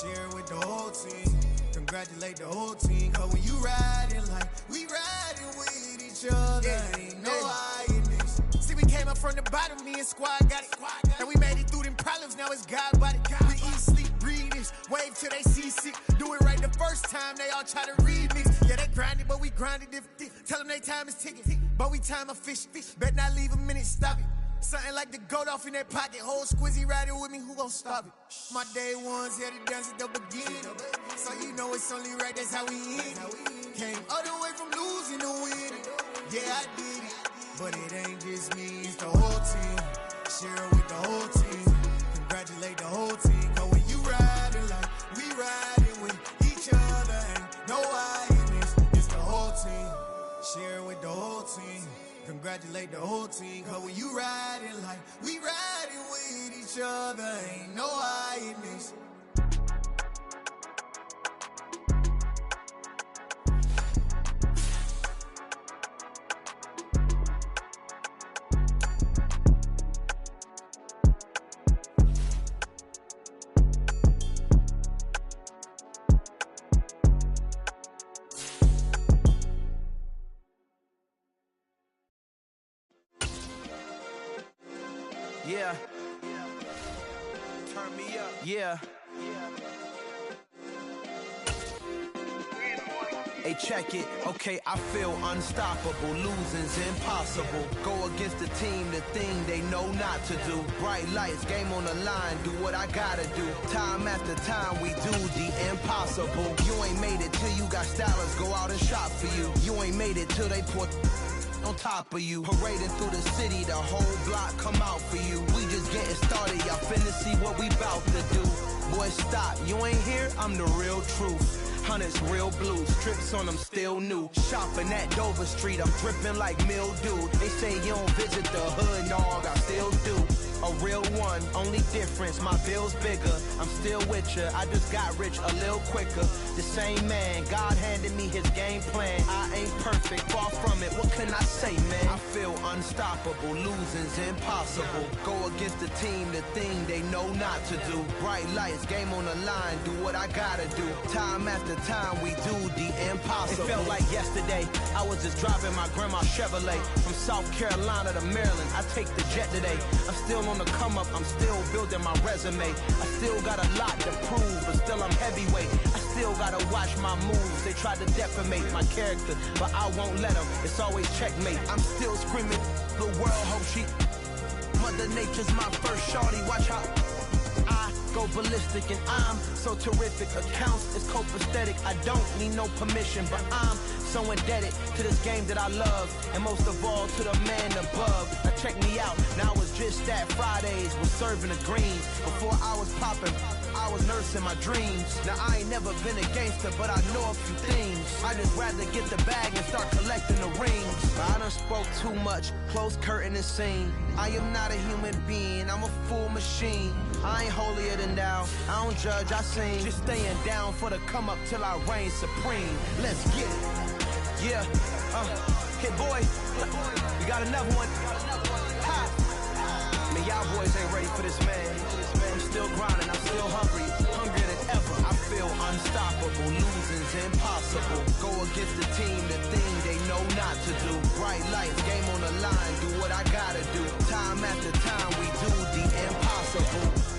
Share it with the whole team. Congratulate the whole team. Cause when you riding like we riding with each other, ain't no I in this. See, we came up from the bottom, me and squad got it. And we made it through them problems, now it's God body. We eat, sleep, breathe this. Wave till they seasick. Do it right the first time, they all try to remix. Yeah, they grinded, but we grinded different. Tell them they time is ticking, but we time efficient. Bet not leave a minute, stop it. Something like the goat off in their pocket. Whole squizzy riding with me, who gon' stop it? My day ones here to dance at the beginning. So you know it's only right, that's how we end it. Came all the way from losing to winning. Yeah, I did it. But it ain't just me, it's the whole team. Share it with the whole team. Congratulate the whole team. Cause when you riding like we riding with each other, ain't no I in this. It's the whole team. Share it with the whole team. Congratulate the whole team. Cause when you riding like we riding with each other, ain't no I in this. Yeah. Turn me up. Yeah. Hey, check it, okay, I feel unstoppable, losing's impossible. Go against the team, the thing they know not to do. Bright lights, game on the line, do what I gotta do. Time after time, we do the impossible. You ain't made it till you got stylists go out and shop for you. You ain't made it till they put on top of you. Parading through the city, the whole block come out for you. We just getting started, y'all finna see what we bout to do. Boy, stop, you ain't here, I'm the real truth. Hunters, real blue, strips on them still new. Shopping at Dover Street, I'm dripping like mildew. They say you don't visit the hood, dog, I still do. A real one, only difference, my bill's bigger. I'm still with ya, I just got rich a little quicker. The same man, God handed me his game plan. I ain't perfect, far from it, what can I say, man? I feel unstoppable, losing's impossible. Go against the team, the thing they know not to do. Bright lights, game on the line, do what I gotta do. Time after time, we do the impossible. It felt like yesterday, I was just driving my grandma's Chevrolet. From South Carolina to Maryland, I take the jet today. I'm still on the come up, I'm still building my resume. I still got a lot to prove, but still I'm heavyweight. I still gotta watch my moves. They try to defamate my character, but I won't let them. It's always checkmate. I'm still screaming, the world hope she. Mother Nature's my first shorty, watch how I go ballistic and I'm so terrific. Accounts is copacetic, I don't need no permission, but I'm so indebted to this game that I love, and most of all to the man above. Now check me out, now it's just that Fridays was serving the greens. Before I was popping, I was nursing my dreams. Now I ain't never been a gangster, but I know a few things. I just rather get the bag and start collecting the rings. I done spoke too much, close curtain and scene. I am not a human being, I'm a full machine. I ain't holier than thou, I don't judge, I sing. Just staying down for the come up till I reign supreme. Let's get it. Yeah, hit boy, we got another one. Ha. Man, y'all boys ain't ready for this, man. I'm still grinding, I'm still hungry, hungrier than ever. I feel unstoppable, losing's impossible. Go against the team, the thing they know not to do. Bright lights, game on the line, do what I gotta do. Time after time, we do the impossible.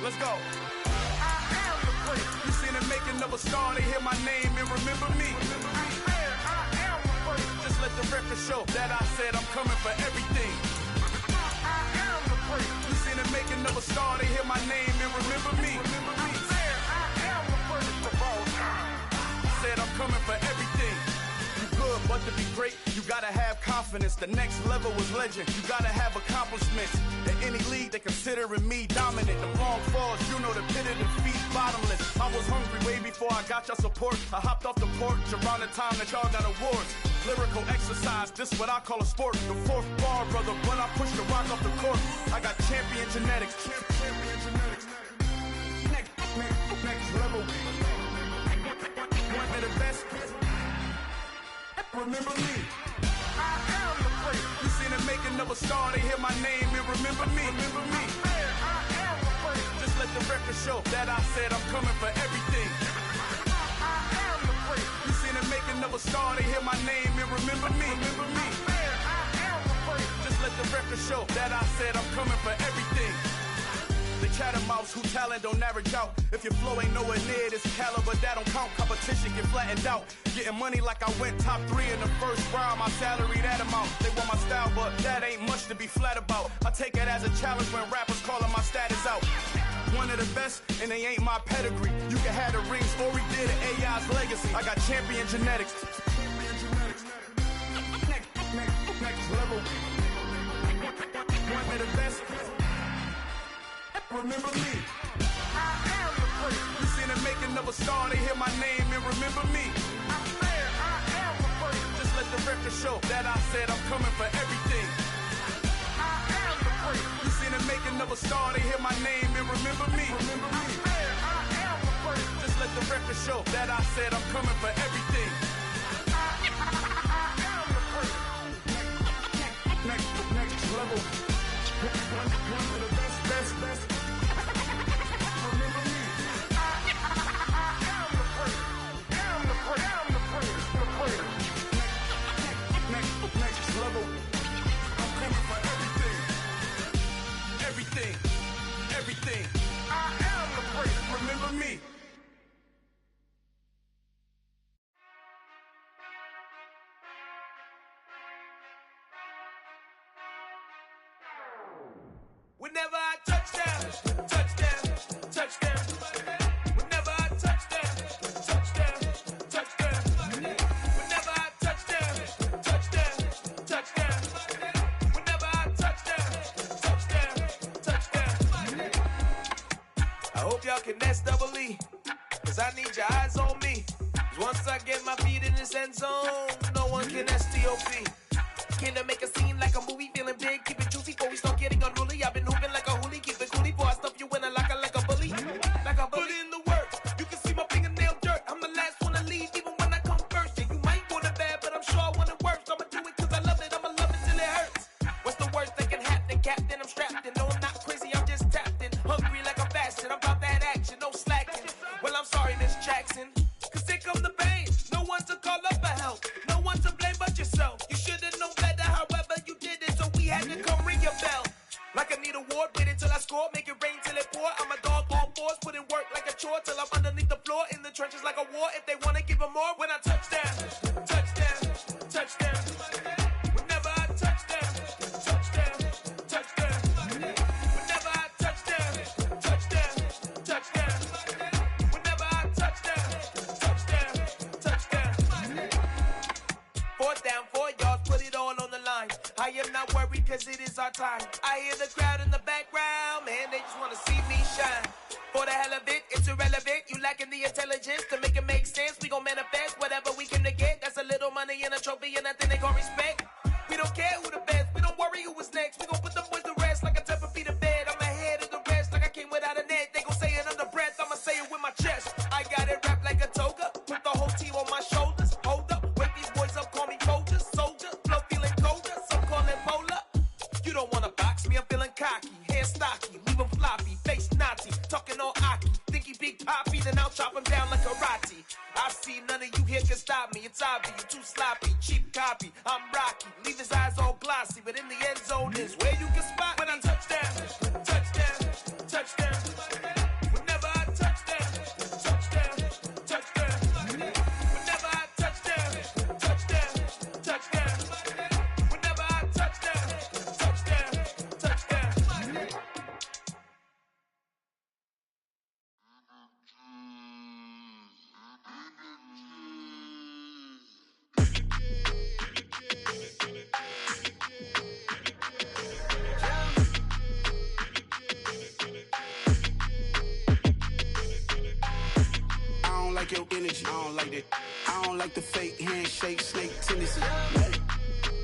Let's go. I am the first. You seen the making of a star, they hear my name and remember me. I am the first. Just let the record show that I said I'm coming for everything. I am the first. You seen the making of a star, they hear my name and remember me. I am the first of all time. Said I'm coming for everything. Good, but to be great, you gotta have confidence. The next level was legend. You gotta have accomplishments. In any league, they considering me dominant. The wrong falls, you know the pit of defeat, bottomless. I was hungry way before I got your support. I hopped off the porch around the time that y'all got awards. Lyrical exercise, this what I call a sport. The fourth bar, brother, when I push the rock off the court. I got champion genetics. Champion genetics. Next level. One of the best. Remember me. I am the first. You seen the making of a star, they hear my name and remember me. Remember me. I am the first. Just let the record show that I said I'm coming for everything. I am the first. You seen the making of a star, they hear my name and remember me. Remember me. I am the first. Just let the record show that I said I'm coming for everything. The catamounts who talent don't average out. If your flow ain't nowhere near this caliber, that don't count. Competition get flattened out. Getting money like I went top 3 in the first round. My salary that amount. They want my style, but that ain't much to be flat about. I take it as a challenge when rappers calling my status out. One of the best, and they ain't my pedigree. You can have the rings, or we did it, AI's legacy. I got champion genetics. Next level. One of the best. Remember me. I am the first. You seen the making of a star, they hear my name and remember me. I am the first. Just let the record show that I said I'm coming for everything. never star, they hear my name and remember me. I am the first. Just let the record show that I said I'm coming for everything. I am the first. Next level. One of the best. Remember me. I am the first. Am the first. Next level. I'm coming for everything. I am the first. Remember me. Whenever I touchdown. Whenever I touchdown. Whenever I touchdown. Whenever I touchdown. I hope y'all can S-double-E, cause I need your eyes on me. Cause once I get my feet in this end zone, no one can S-T-O-P. Can I make a scene like a movie, feeling big, keep it juicy before we start getting unruly. I've been hooping like a hoolie, keep it coolie before I stuff you in a locker like a bully. Put in the work, you can see my fingernail dirt. I'm the last one to leave, even when I come first. Yeah, you might want it bad, but I'm sure I want it worse. I'ma do it cause I love it, I'ma love it till it hurts. What's the worst that can happen, Captain? I'm strapped in, no I'm not crazy, I'm just tapped in. Hungry like I'm fasting, I'm about that action, no slacking. Well, I'm sorry, Miss Jackson, cause here come the pain. No one to call up for help, no one to blame but yourself. You should've known better, however you did it, so we had to come ring your bell. Like I need a ward, wait until I score, make it rain till it pour. I'm a dog on fours, put in work like a chore till I'm underneath the floor, in the trenches like a war. If they wanna give them more, when I touchdown. Whenever I touchdown. Whenever I touchdown. Whenever I touchdown. Fourth down, 4 yards, put it all on the line. I am not worried cause it is our time. I hear the crowd in the background, man, they just wanna see me shine. For the hell of it, it's irrelevant. You lacking the intelligence to make it make sense. We gon' manifest whatever we can to get. That's a little money and a trophy and nothing they gon' respect. We don't care who the best, we don't worry who was next. We gon' put them boys to rest like a 10 feet of bed. I'm ahead of the rest like I came without a net. They gon' say it under breath, I'ma say it with my chest. I got it wrapped like a toga, put the whole team on my shoulders. Hold up, wake these boys up, call me Folger, soldier, flow feeling colder, some call it polar. You don't wanna box me, I'm feeling cocky, hair stocky, leave him floppy, face naughty, talking all aki. Think he big poppy, then I'll chop him down like karate. I see none of you here can stop me, it's obvious, you too sloppy, cheap copy. I'm Rocky, leave his eyes all glossy, but in the end zone is where you can spot when I touchdown. Whenever I touchdown. Whenever I touchdown. Whenever I touchdown. I don't like your energy. I don't like that. I don't like the fake handshake, snake tendency.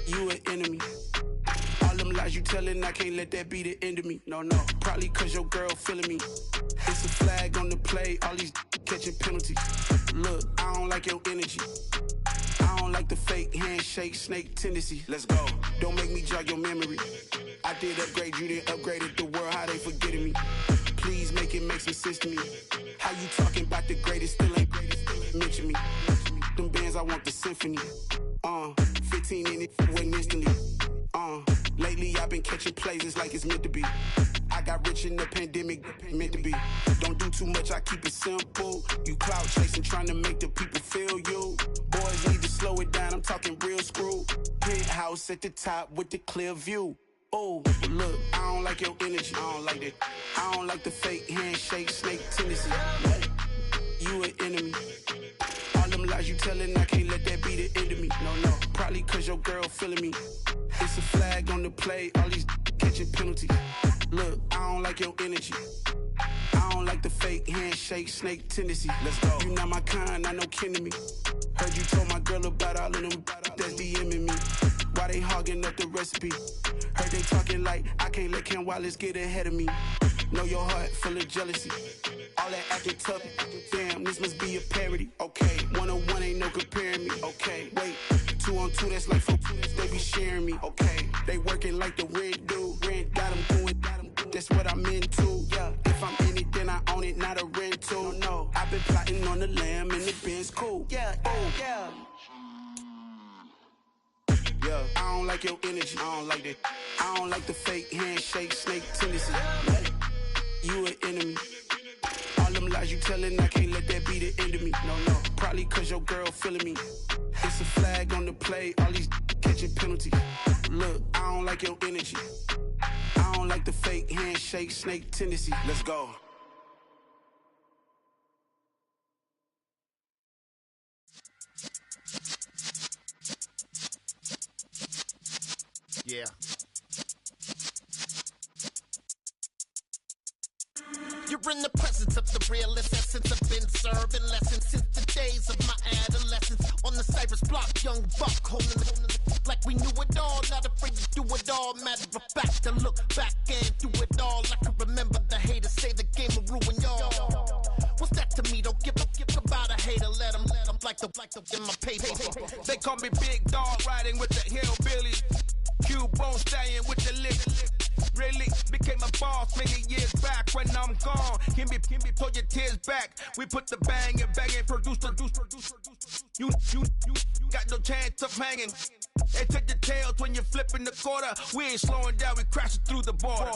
You an enemy. All them lies you telling, I can't let that be the end of me. No. Probably cause your girl feeling me. It's a flag on the play, all these catching penalties. Look, I don't like your energy. I don't like the fake handshake, snake tendency. Let's go. Don't make me jog your memory. I did upgrade, you didn't upgrade it. The world, how they forgetting me. Please make it make some sense to me. How you talking about the greatest, still ain't greatest, mention me. Them bands, I want the symphony. 15 in it, went instantly. Lately I've been catching plays, it's like it's meant to be. I got rich in the pandemic, meant to be. Don't do too much, I keep it simple. You clout chasing, trying to make the people feel you. Boys need to slow it down, I'm talking real screw. Penthouse at the top with the clear view. Oh, look, I don't like your energy. I don't like that. I don't like the fake handshake, snake tendency. You an enemy. All them lies you telling, I can't let that be the end of me. No. Probably cause your girl feeling me. It's a flag on the play, all these catching penalties. Look, I don't like your energy. I don't like the fake handshake, snake tendency. Let's go. You not my kind, I know kin to me. Heard you told my girl about all of them that's DMing me. Why they hogging up the recipe? Heard they talking like I can't let Ken Wallace get ahead of me. Know your heart full of jealousy. All that acting tough, damn, this must be a parody. Okay, 1-on-1 ain't no comparing me. Okay, wait, 2-on-2, that's like 4, they be sharing me. Okay, they working like the rent do. Rent got them doing, that's what I'm into. Yeah, if I'm in it, then I own it, not a rental. No, I've been plotting on the lamb and the Benz cool. Yeah, yeah. Yeah, I don't like your energy, I don't like that. I don't like the fake handshake, snake tendency. You an enemy. All them lies you telling, I can't let that be the end of me. No, probably cause your girl feeling me. It's a flag on the play, all these catching penalties. Look, I don't like your energy. I don't like the fake handshake, snake tendency. Let's go. Yeah. You're in the presence of the realest essence. I've been serving lessons since the days of my adolescence. On the Cypress block, young buck holding the like we knew it all. Not afraid to do it all. Matter of fact, to look back and do it all. I can remember the haters say the game will ruin y'all. What's that to me? Don't give about a hater. Let them like the in my paper. They call me Big Dog, riding with the hillbillies. Cubone staying with the lift. Really became a boss many years back. When I'm gone, can be pull your tears back. We put the bang and produce. You got no chance of hanging. They take your tails when you're flipping the quarter. We ain't slowing down, we crashing through the border.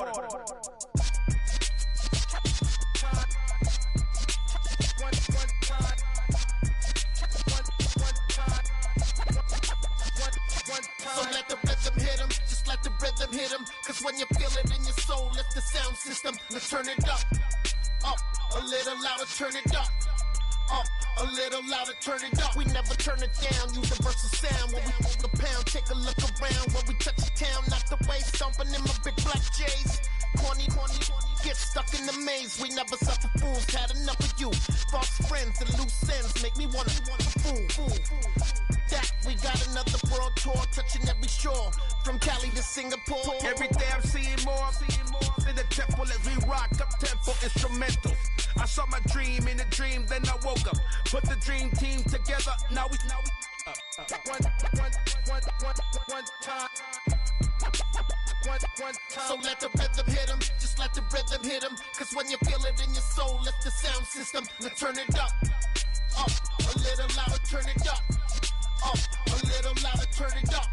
So let the rhythm hit him, just let the rhythm hit him. Cause when you feel it in your soul, lift the sound system. Let's turn it up, a little louder, turn it up, a little louder, turn it up. We never turn it down, universal sound. When we hold the pound, take a look around. When we touch the town, not the way, stomping in my big black J's. Corny, get stuck in the maze. We never suffer fools, had enough of you. False friends and loose ends make me wanna fool. That we got another world tour, touching every shore, from Cali to Singapore. Every day I'm seeing more in the temple as we rock up tempo instrumentals. I saw my dream in a dream, then I woke up. Put the dream team together, now we one time. So let the rhythm hit him, just let the rhythm hit him. Cause when you feel it in your soul, lift the sound system. Let's turn it up, a little louder, turn it up, a little louder, turn it up.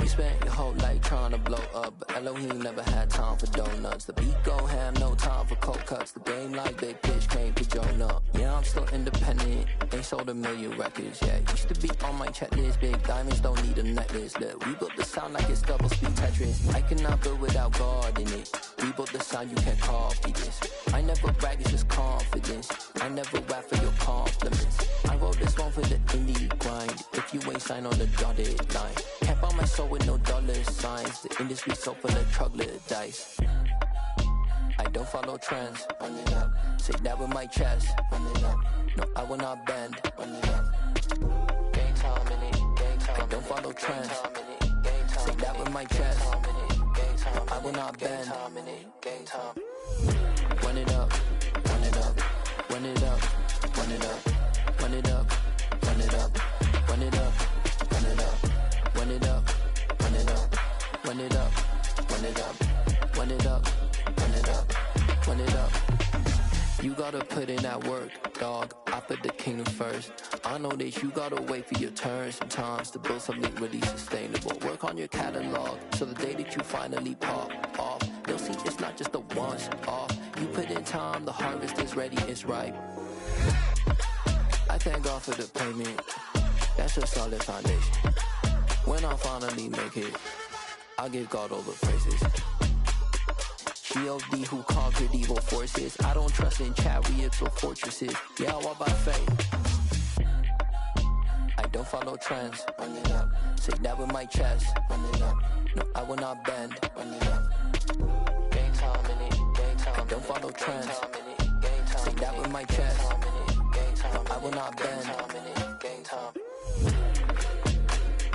You spent your whole life trying to blow up, but Elohim never had time for donuts. The beat gon' have no time for cold cuts. The game like Big Pitch came to Jonah. Yeah, I'm still independent, ain't sold a million records yet. Used to be on my checklist, big diamonds don't need a necklace. Look, we built the sound like it's double speed Tetris. I cannot build without God in it. We built the sound, you can't copy this. I never brag, it's just confidence. I never rap for your compliments. I wrote this one for the indie grind. If you ain't signed on the dotted line, can't buy my soul with no dollar signs. The industry so full of troglodytes. I don't follow trends. Run it up. Say that with my chest. Run it up. No, I will not bend. Run it up. Game time in it. Game time. I don't follow trends. Say that with my chest. No, I will not bend. Game time. Run it up. Run it up. Run it up. Run it up. Run it up. Run it up. Run it up. Run it up. Run it up. Run it up. Run it up. Run it up. Run it up. Run it up. Run it up. You gotta put in that work, dog. I put the kingdom first. I know that you gotta wait for your turn sometimes to build something really sustainable. Work on your catalog so the day that you finally pop off, you'll see it's not just a once off. You put in time, the harvest is ready, it's ripe. I thank God for the payment. That's a solid foundation. When I finally make it, I'll give God all the praises. G.O.D. who conquered evil forces. I don't trust in chariots or fortresses. Yeah, I walk by faith. I don't follow trends. Run it up. Say that with my chest. Run it up. No, I will not bend. Run it up. Game time in it. Game time. I don't follow trends. Say that with my chest. No, I will not bend. Game time.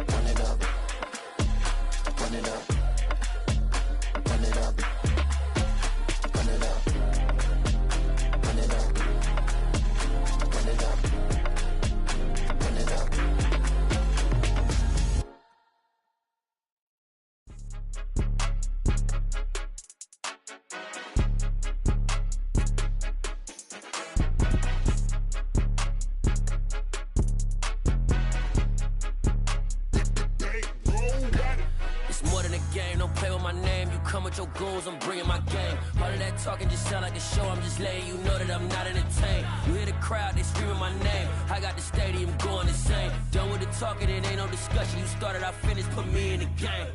Run it up. Run it up. Run it up. Run it up. Run it up. Run it up. Run it up. Come with your goons, I'm bringing my game. All of that talking just sound like a show. I'm just letting you know that I'm not entertained. You hear the crowd, they screaming my name. I got the stadium going insane. Done with the talking, it ain't no discussion. You started, I finished, put me in the game.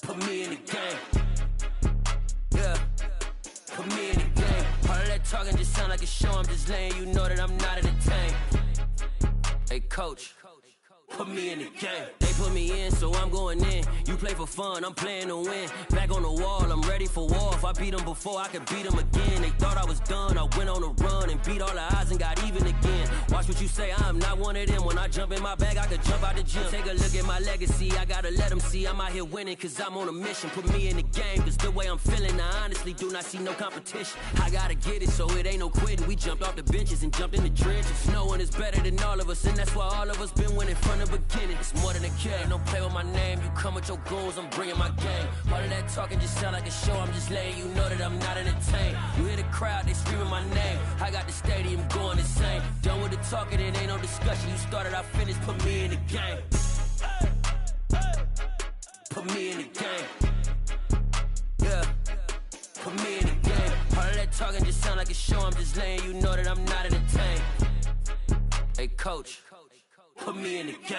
Put me in the game. Yeah, put me in the game. All of that talking just sound like a show. I'm just letting you know that I'm not entertained. Hey, coach. Put me in the game. They put me in, so I'm going in. You play for fun, I'm playing to win. Back on the wall, I'm ready for war. If I beat them before, I could beat them again. They thought I was done, I went on a run and beat all the odds and got even again. Watch what you say, I'm not one of them. When I jump in my bag, I could jump out the gym. Take a look at my legacy, I gotta let them see I'm out here winning, cause I'm on a mission. Put me in the game, cause the way I'm feeling, I honestly do not see no competition. I gotta get it, so it ain't no quitting. We jumped off the benches and jumped in the trenches. No one is better than all of us, and that's why all of us been winning from the beginning. It's more than a game, don't play with my name. You come with your goons, I'm bringing my game. All of that talking just sound like a show. I'm just letting you know that I'm not entertained. You hear the crowd, they screaming my name. I got the stadium going insane. Done with the talking, it ain't no discussion. You started, I finished, put me in the game. Put me in the game. Yeah, put me in the game. All of that talking just sound like a show. I'm just letting you know that I'm not entertained. Hey, coach. Put me in the game.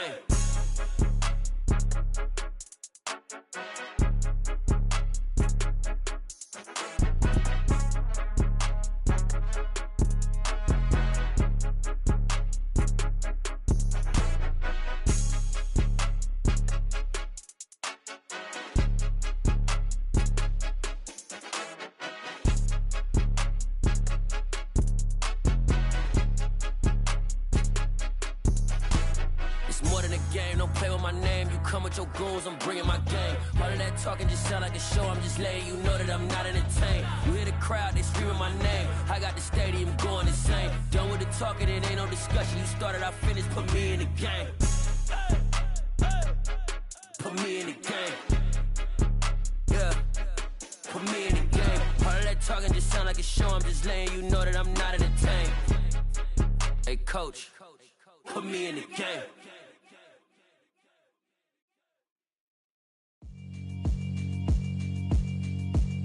Your goons, I'm bringing my game. All of that talking just sound like a show. I'm just letting you know that I'm not entertained. You hear the crowd, they screaming my name. I got the stadium going insane. Done with the talking, it ain't no discussion. You started, I finished, put me in the game. Put me in the game. Yeah, put me in the game. All of that talking just sound like a show. I'm just letting you know that I'm not entertained. Hey, coach, put me in the game.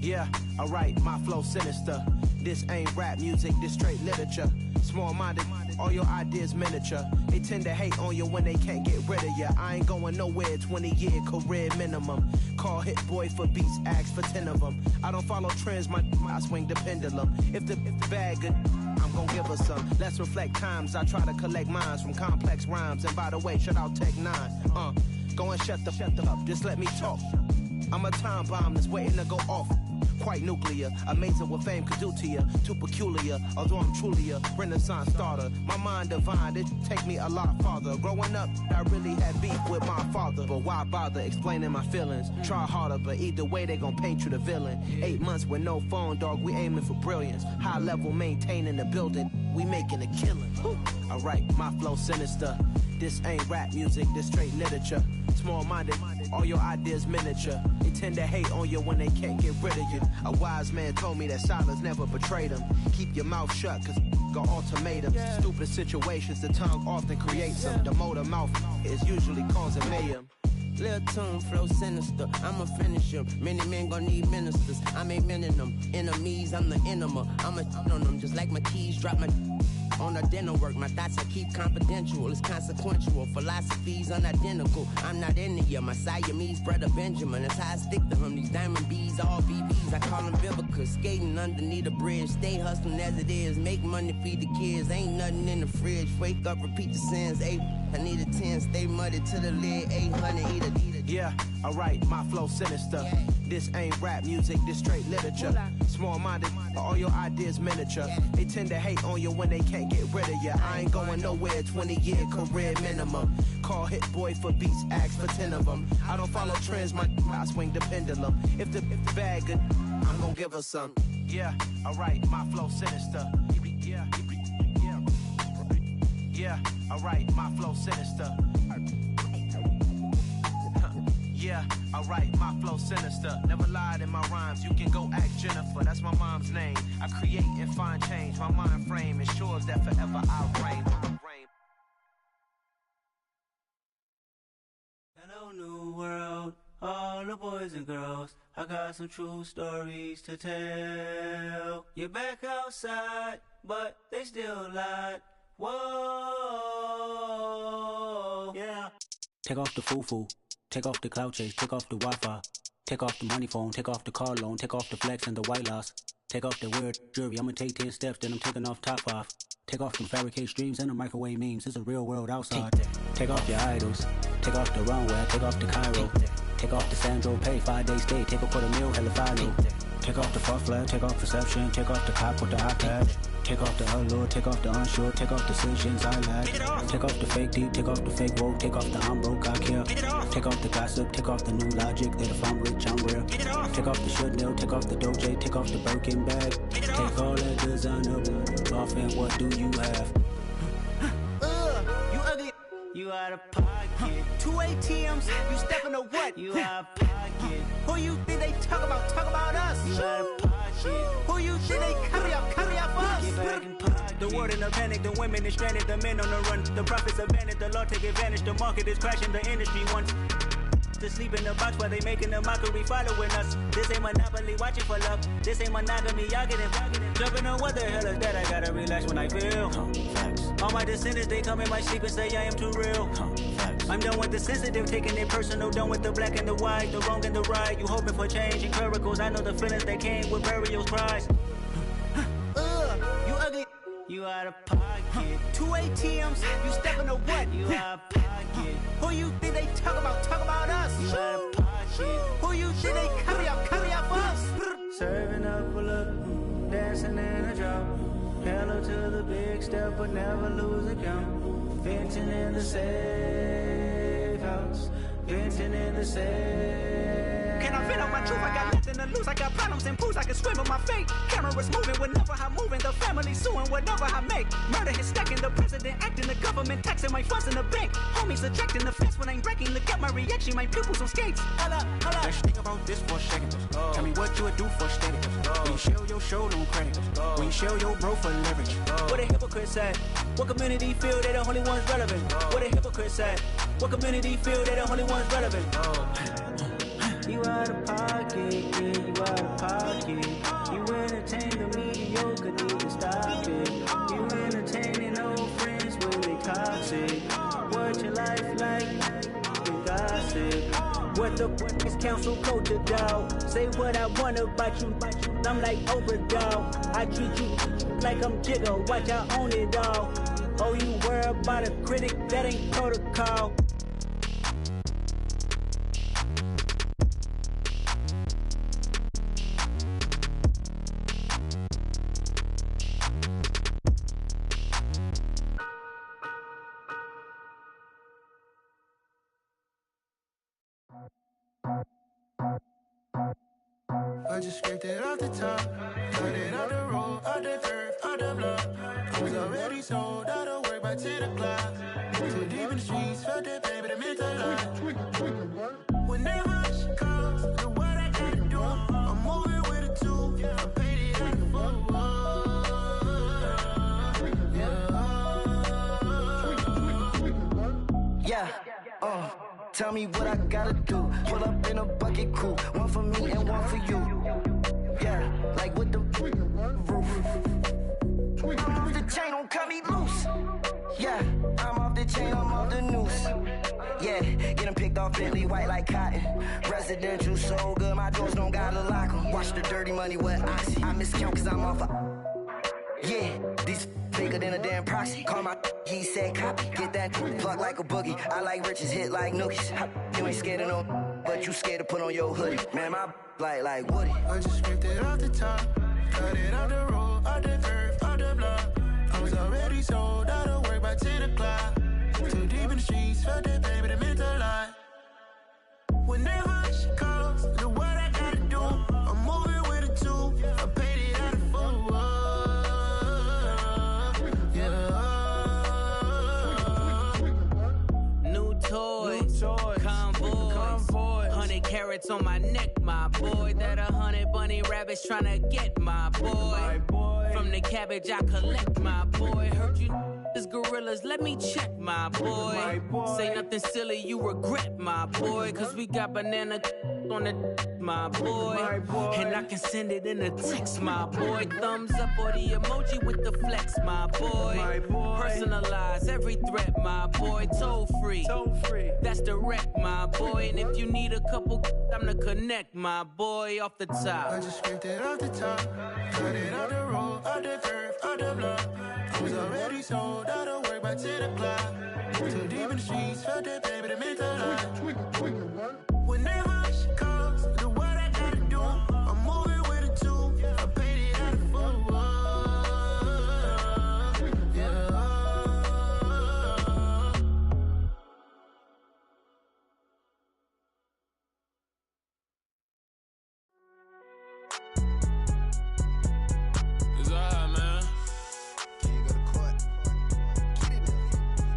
Yeah, alright, my flow sinister. This ain't rap music, this straight literature. Small-minded, all your ideas miniature. They tend to hate on you when they can't get rid of you. I ain't going nowhere, 20-year career minimum. Call Hit Boy for beats, ask for 10 of them. I don't follow trends, I swing the pendulum. If the bag good, I'm gon' give her some. Let's reflect times, I try to collect minds from complex rhymes. And by the way, shout out Tech 9. Go and shut the up, just let me talk. I'm a time bomb that's waiting to go off. Quite nuclear, amazing what fame could do to you. Too peculiar, although I'm truly a renaissance starter. My mind divine, it take me a lot farther. Growing up, I really had beef with my father. But why bother explaining my feelings? Try harder, but either way they gon' paint you the villain. 8 months with no phone, dog, we aiming for brilliance. High level, maintaining the building, we making a killing. Alright, my flow sinister. This ain't rap music, this straight literature. Small-minded, all your ideas miniature. They tend to hate on you when they can't get rid of you. A wise man told me that silence never betrayed him. Keep your mouth shut, cause got ultimatums. Stupid situations, the tongue often creates them. The motor mouth is usually causing mayhem. Lil' tune, flow sinister, I'ma finish him. Many men gon' need ministers, I ain't mending them. Enemies, I'm the enema, I'ma on them. Just like my keys, drop my On a dinner work, my thoughts I keep confidential. It's consequential. Philosophies unidentical. I'm not India. My Siamese brother Benjamin. That's how I stick to him. These diamond bees, all BBs. I call them Vivica. Skating underneath a bridge. Stay hustling as it is. Make money, feed the kids. Ain't nothing in the fridge. Wake up, repeat the sins. I need a 10. Stay muddy to the lid. 800. Eat a. Yeah, alright, my flow sinister. This ain't rap music, this straight literature. Small-minded, all your ideas miniature. They tend to hate on you when they can't get rid of you. I ain't going nowhere, 20-year career minimum. Call Hit Boy for beats, ask for 10 of them. I don't follow trends, I swing the pendulum. If the bag good, I'm gonna give her some. Yeah, alright, my flow sinister. Yeah, alright, my flow sinister. Yeah, alright, my flow sinister. Never lied in my rhymes, you can go ask Jennifer. That's my mom's name. I create and find change. My mind frame ensures that forever I reign. Hello, new world, all the boys and girls. I got some true stories to tell. You're back outside, but they still lied. Whoa, yeah. Take off the foo-foo. Take off the cloud chase, take off the Wi-Fi. Take off the money phone, take off the car loan, take off the flex and the white loss. Take off the weird jewelry, I'ma take 10 steps, then I'm taking off top 5. Take off them fabricated streams and the microwave memes, it's a real world outside. Take off your idols, take off the runway, take off the Cairo. Take off the Sandro pay, 5-day stay, take a $250,000, hella final. Take off the fuck flag, take off perception, take off the cop with the iPad. Take off the allure, take off the unsure, take off decisions I lack. Take off the fake deep, take off the fake woke, take off the I'm broke, I care. Take off the gossip, take off the new logic that if I'm rich, I'm real. Take off the Chanel, take off the Doja, take off the Birkin bag. Take all that designer off and what do you have? You ugly. You out of pocket. 2 ATMs, you stepping to what? You out of pocket. Who you think they talk about? Talk about us. You out of pocket. Who you think they carry up for us? Get back in pocket. The world in a panic, the women is stranded, the men on the run. The profits abandoned, the law take advantage. The market is crashing, the industry wants to sleep in the box while they making a mockery following us. This ain't Monopoly, watching for love. This ain't monogamy, y'all getting jumping on what the hell is that? I gotta relax when I feel. All my descendants, they come in my sleep and say I am too real. I'm done with the sensitive, taking it personal. Done with the black and the white, the wrong and the right. You hoping for change and miracles. I know the feelings that came with burials, cries. You ugly. You out of pocket. 2 ATMs, you stepping to what? You out of pocket. Who you think they talk about? Talk about us. You out of pocket. Who you think they carry up for us? Serving up a look, dancing in a drop. Hello to the big step, but never lose a count. Venting in the safe house. Venting in the safe. Can I vent on my truth? I got nothing to lose. I got problems and pools. I can swim with my fate. Cameras moving whenever I'm moving. The family suing whatever I make. Murder is stacking. The president acting. The government taxing my funds in the bank. Homies ejecting the fence when I'm breaking. Look at my reaction. My pupils on skates. Holla, holla. Let's think about this for a second. Tell me what you would do for status. When you show your show, no credit. When you show your bro for leverage. What a hypocrite said. What community feel they the only ones relevant? What a hypocrite said. What community feel they the only ones relevant? You out of pocket, yeah, you out of pocket. You entertain the mediocre, need to stop it. You entertaining old friends when they toxic. What your life like? You gossip. What the fuck is council culture, dog? Say what I want about you. I'm like overdog. I treat you like I'm Jigga. Watch I own it all. Oh, you worry about a critic? That ain't protocol. I just scraped it off the top, cut it off the road, off the turf, off the block. I was already sold, out of work by 10 o'clock. Too deep in the streets, felt that pain, but it meant a lot. Whenever she calls, know what I gotta do. I'm moving with a two, I'm painted like a Tell me what I gotta do. Pull up in a bucket crew, one for me and one for you. Yeah, like with the roof. Off the chain, don't cut me loose. Yeah, I'm off the chain, I'm off the noose. Yeah, get them picked off Bentley, white like cotton. Residential so good, my doors don't gotta lock them. Watch the dirty money with oxy. I miscount cause I'm off a... Yeah, these bigger than a damn proxy. Call my he said copy. Get that plug like a boogie. I like riches, hit like nookies. You ain't scared of no, but you scared to put on your hoodie. Man, my like Woody. I just ripped it off the top. Cut it off the road, off the curve, off the block. I was already sold out of work by 10 o'clock. Too deep in the streets, felt that baby, that meant a lot. Whenever she calls, do what I gotta do. I'm moving with a two. I paid it out of full. Yeah. New toys, convoys, 100 carats on my neck, my boy. That 100 bunny rabbits tryna get my boy. From the cabbage I collect, my boy. Heard you is gorillas, let me check, my boy. Say nothing silly, you regret, my boy. Cause we got banana on the my boy. And I can send it in a text, my boy. Thumbs up or the emoji with the flex, my boy. Personalize every threat, my boy. Toll free, that's direct, my boy. And if you need a couple, I'm the connect, my boy. Off the top, I just ripped it off the top. Cut it off the road, off the curve, off the block. I was already sold out of work by 10 o'clock. Too deep in the streets, felt that baby, that meant a lot. Whenever she calls, do what I gotta do. I'm moving with a two. I paid it out of full. Yeah. It's alright, man.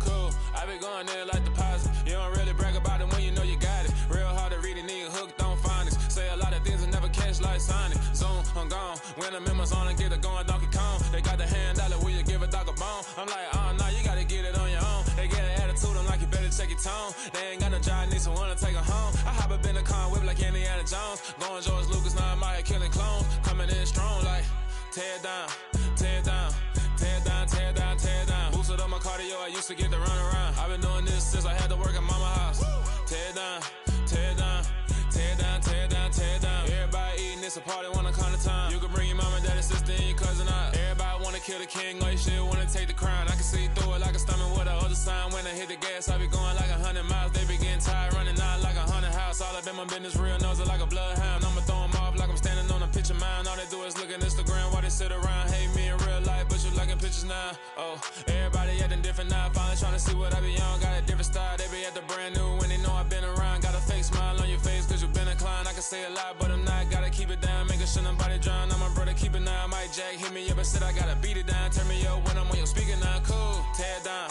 Cool, I be going there like deposit. You don't really brag about it when you know you got it. Real hard to read it, nigga hooked on finance. Say a lot of things and never catch like Sonic. Zoom, I'm gone. When the members on and get it going Donkey Kong. They got the hand dollar, will you give a dog a bone? I'm like, oh no, you gotta get it on your own. They get an attitude, I'm like, you better check your tone. They ain't got no job, need someone to take her home. I hop up in the car, whip like Indiana Jones. Going George Lucas, now I'm out here killing clones. Coming in strong like, tear down, tear down, tear down, tear down, tear down. Boosted up my cardio, I used to get to run around. I've been doing this since I had to work at mama house. Tear down, tear down, tear down, tear down, tear down. Everybody eating, it's a party, wanna come to time. You can bring your mama, daddy, sister, and your cousin out. Everybody wanna kill the king, like shit, wanna take the crown. I can see through it like a stomach with a other sign. When I hit the gas, I be going like 100 miles. They be getting tired, running out like 100 house. All up in my business, real nose it like a bloodhound. I'ma throw 'em off like I'm standing on a picture mound. All they do is look at Instagram while they sit around. Hate me in real life, but you liking pictures now. Oh, everybody acting different now. Finally trying to see what I be on. Got a different style, they be at the brand new when they know I've been around. Got a fake smile on your face cause you been inclined. I can say a lot, but I'm not. Gotta keep it down, making sure nobody drown. I'm my brother, keep it now. Mike Jack hit me up and said I gotta beat it down. Turn me up when I'm on your speaker now. Cool, tear down,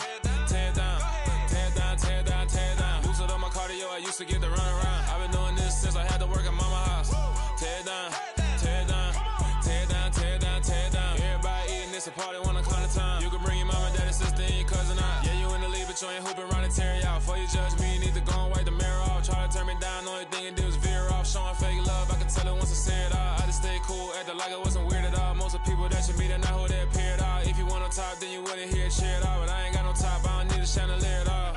tear down, tear down, tear down, tear down. Boosted up my cardio, I used to get to run around. I've been doing this since I had to work at mama house. Tear down, tear down, tear down, tear down, tear down. Everybody eating, it's a party, wanna come to time. You can bring your mama, daddy, sister, and your cousin out. Yeah, you in the lead, but you ain't hooping around and tear out. Before you judge me, you need to go and wipe the mirror off. Try to turn me down, only thing you do is veer off. Showing fake love, I can tell it once I say it all. I just stay cool, acting like it wasn't weird at all. Most of the people that you meet are not who they appear at all. If you want on top, then you wouldn't hear it cheer at all. But I ain't got no top, I don't need a chandelier at all.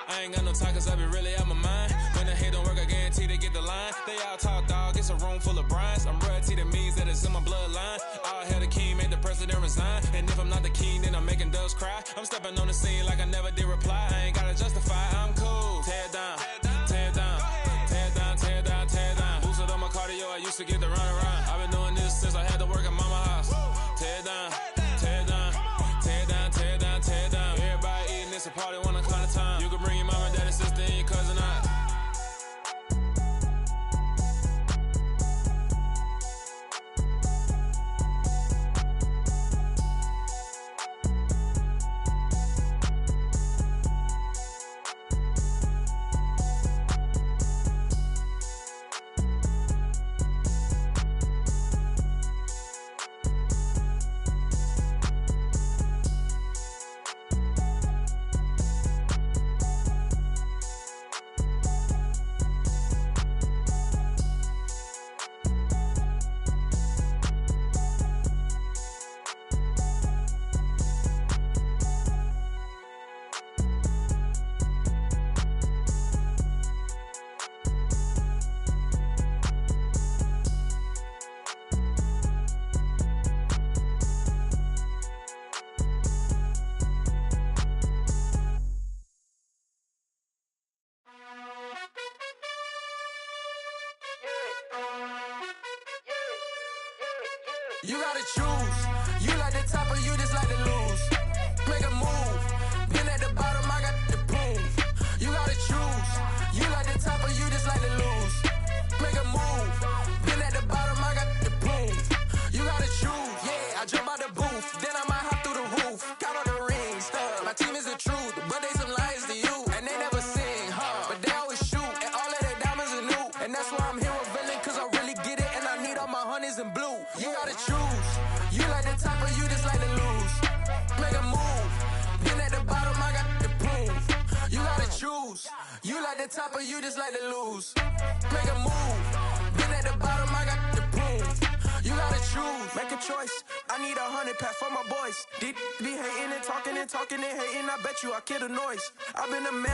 I ain't got no time cause I be really out my mind. When the hate don't work, I guarantee they get the line. They all talk dog, it's a room full of brines. I'm royalty, that means that it's in my bloodline. All hail the king, made the president resign. And if I'm not the king, then I'm making doves cry. I'm stepping on the scene like I never did reply. I ain't gotta justify, I'm cool. Tear down, tear down, tear down, tear down, tear down. Boosted up my cardio, I used to get to run around. I've been doing this since I had to work at mama house. Tear down, tear down, tear down, tear down, tear down. Everybody eating, it's a party, wanna come to time. You can bring your mama, daddy, sister, and your cousin out. You gotta choose. You like the top or you just like to lose. Make a move. Been at the bottom, I got the prove. You gotta choose. You like the top or you just like to lose. Make a move. Been at the bottom, I got the prove. You gotta choose. Yeah, I jump out the booth, then I might hop through the roof. Count on the rings. My team is the truth, but they some liars to you, and they never sing, but they always shoot, and all of their diamonds are new, and that's why I'm here with villain, cause I really get it, and I need all my honeys in blue. You gotta choose. You like the top or you just like to lose. Make a move. Been at the bottom, I got the proof. You gotta choose. You like the top or you just like to lose. Make a move. Been at the bottom, I got the proof. You gotta choose. Make a choice. I need 100 pack for my boys. Deep be hating and talking and hating. I bet you I kill the noise. I've been a man.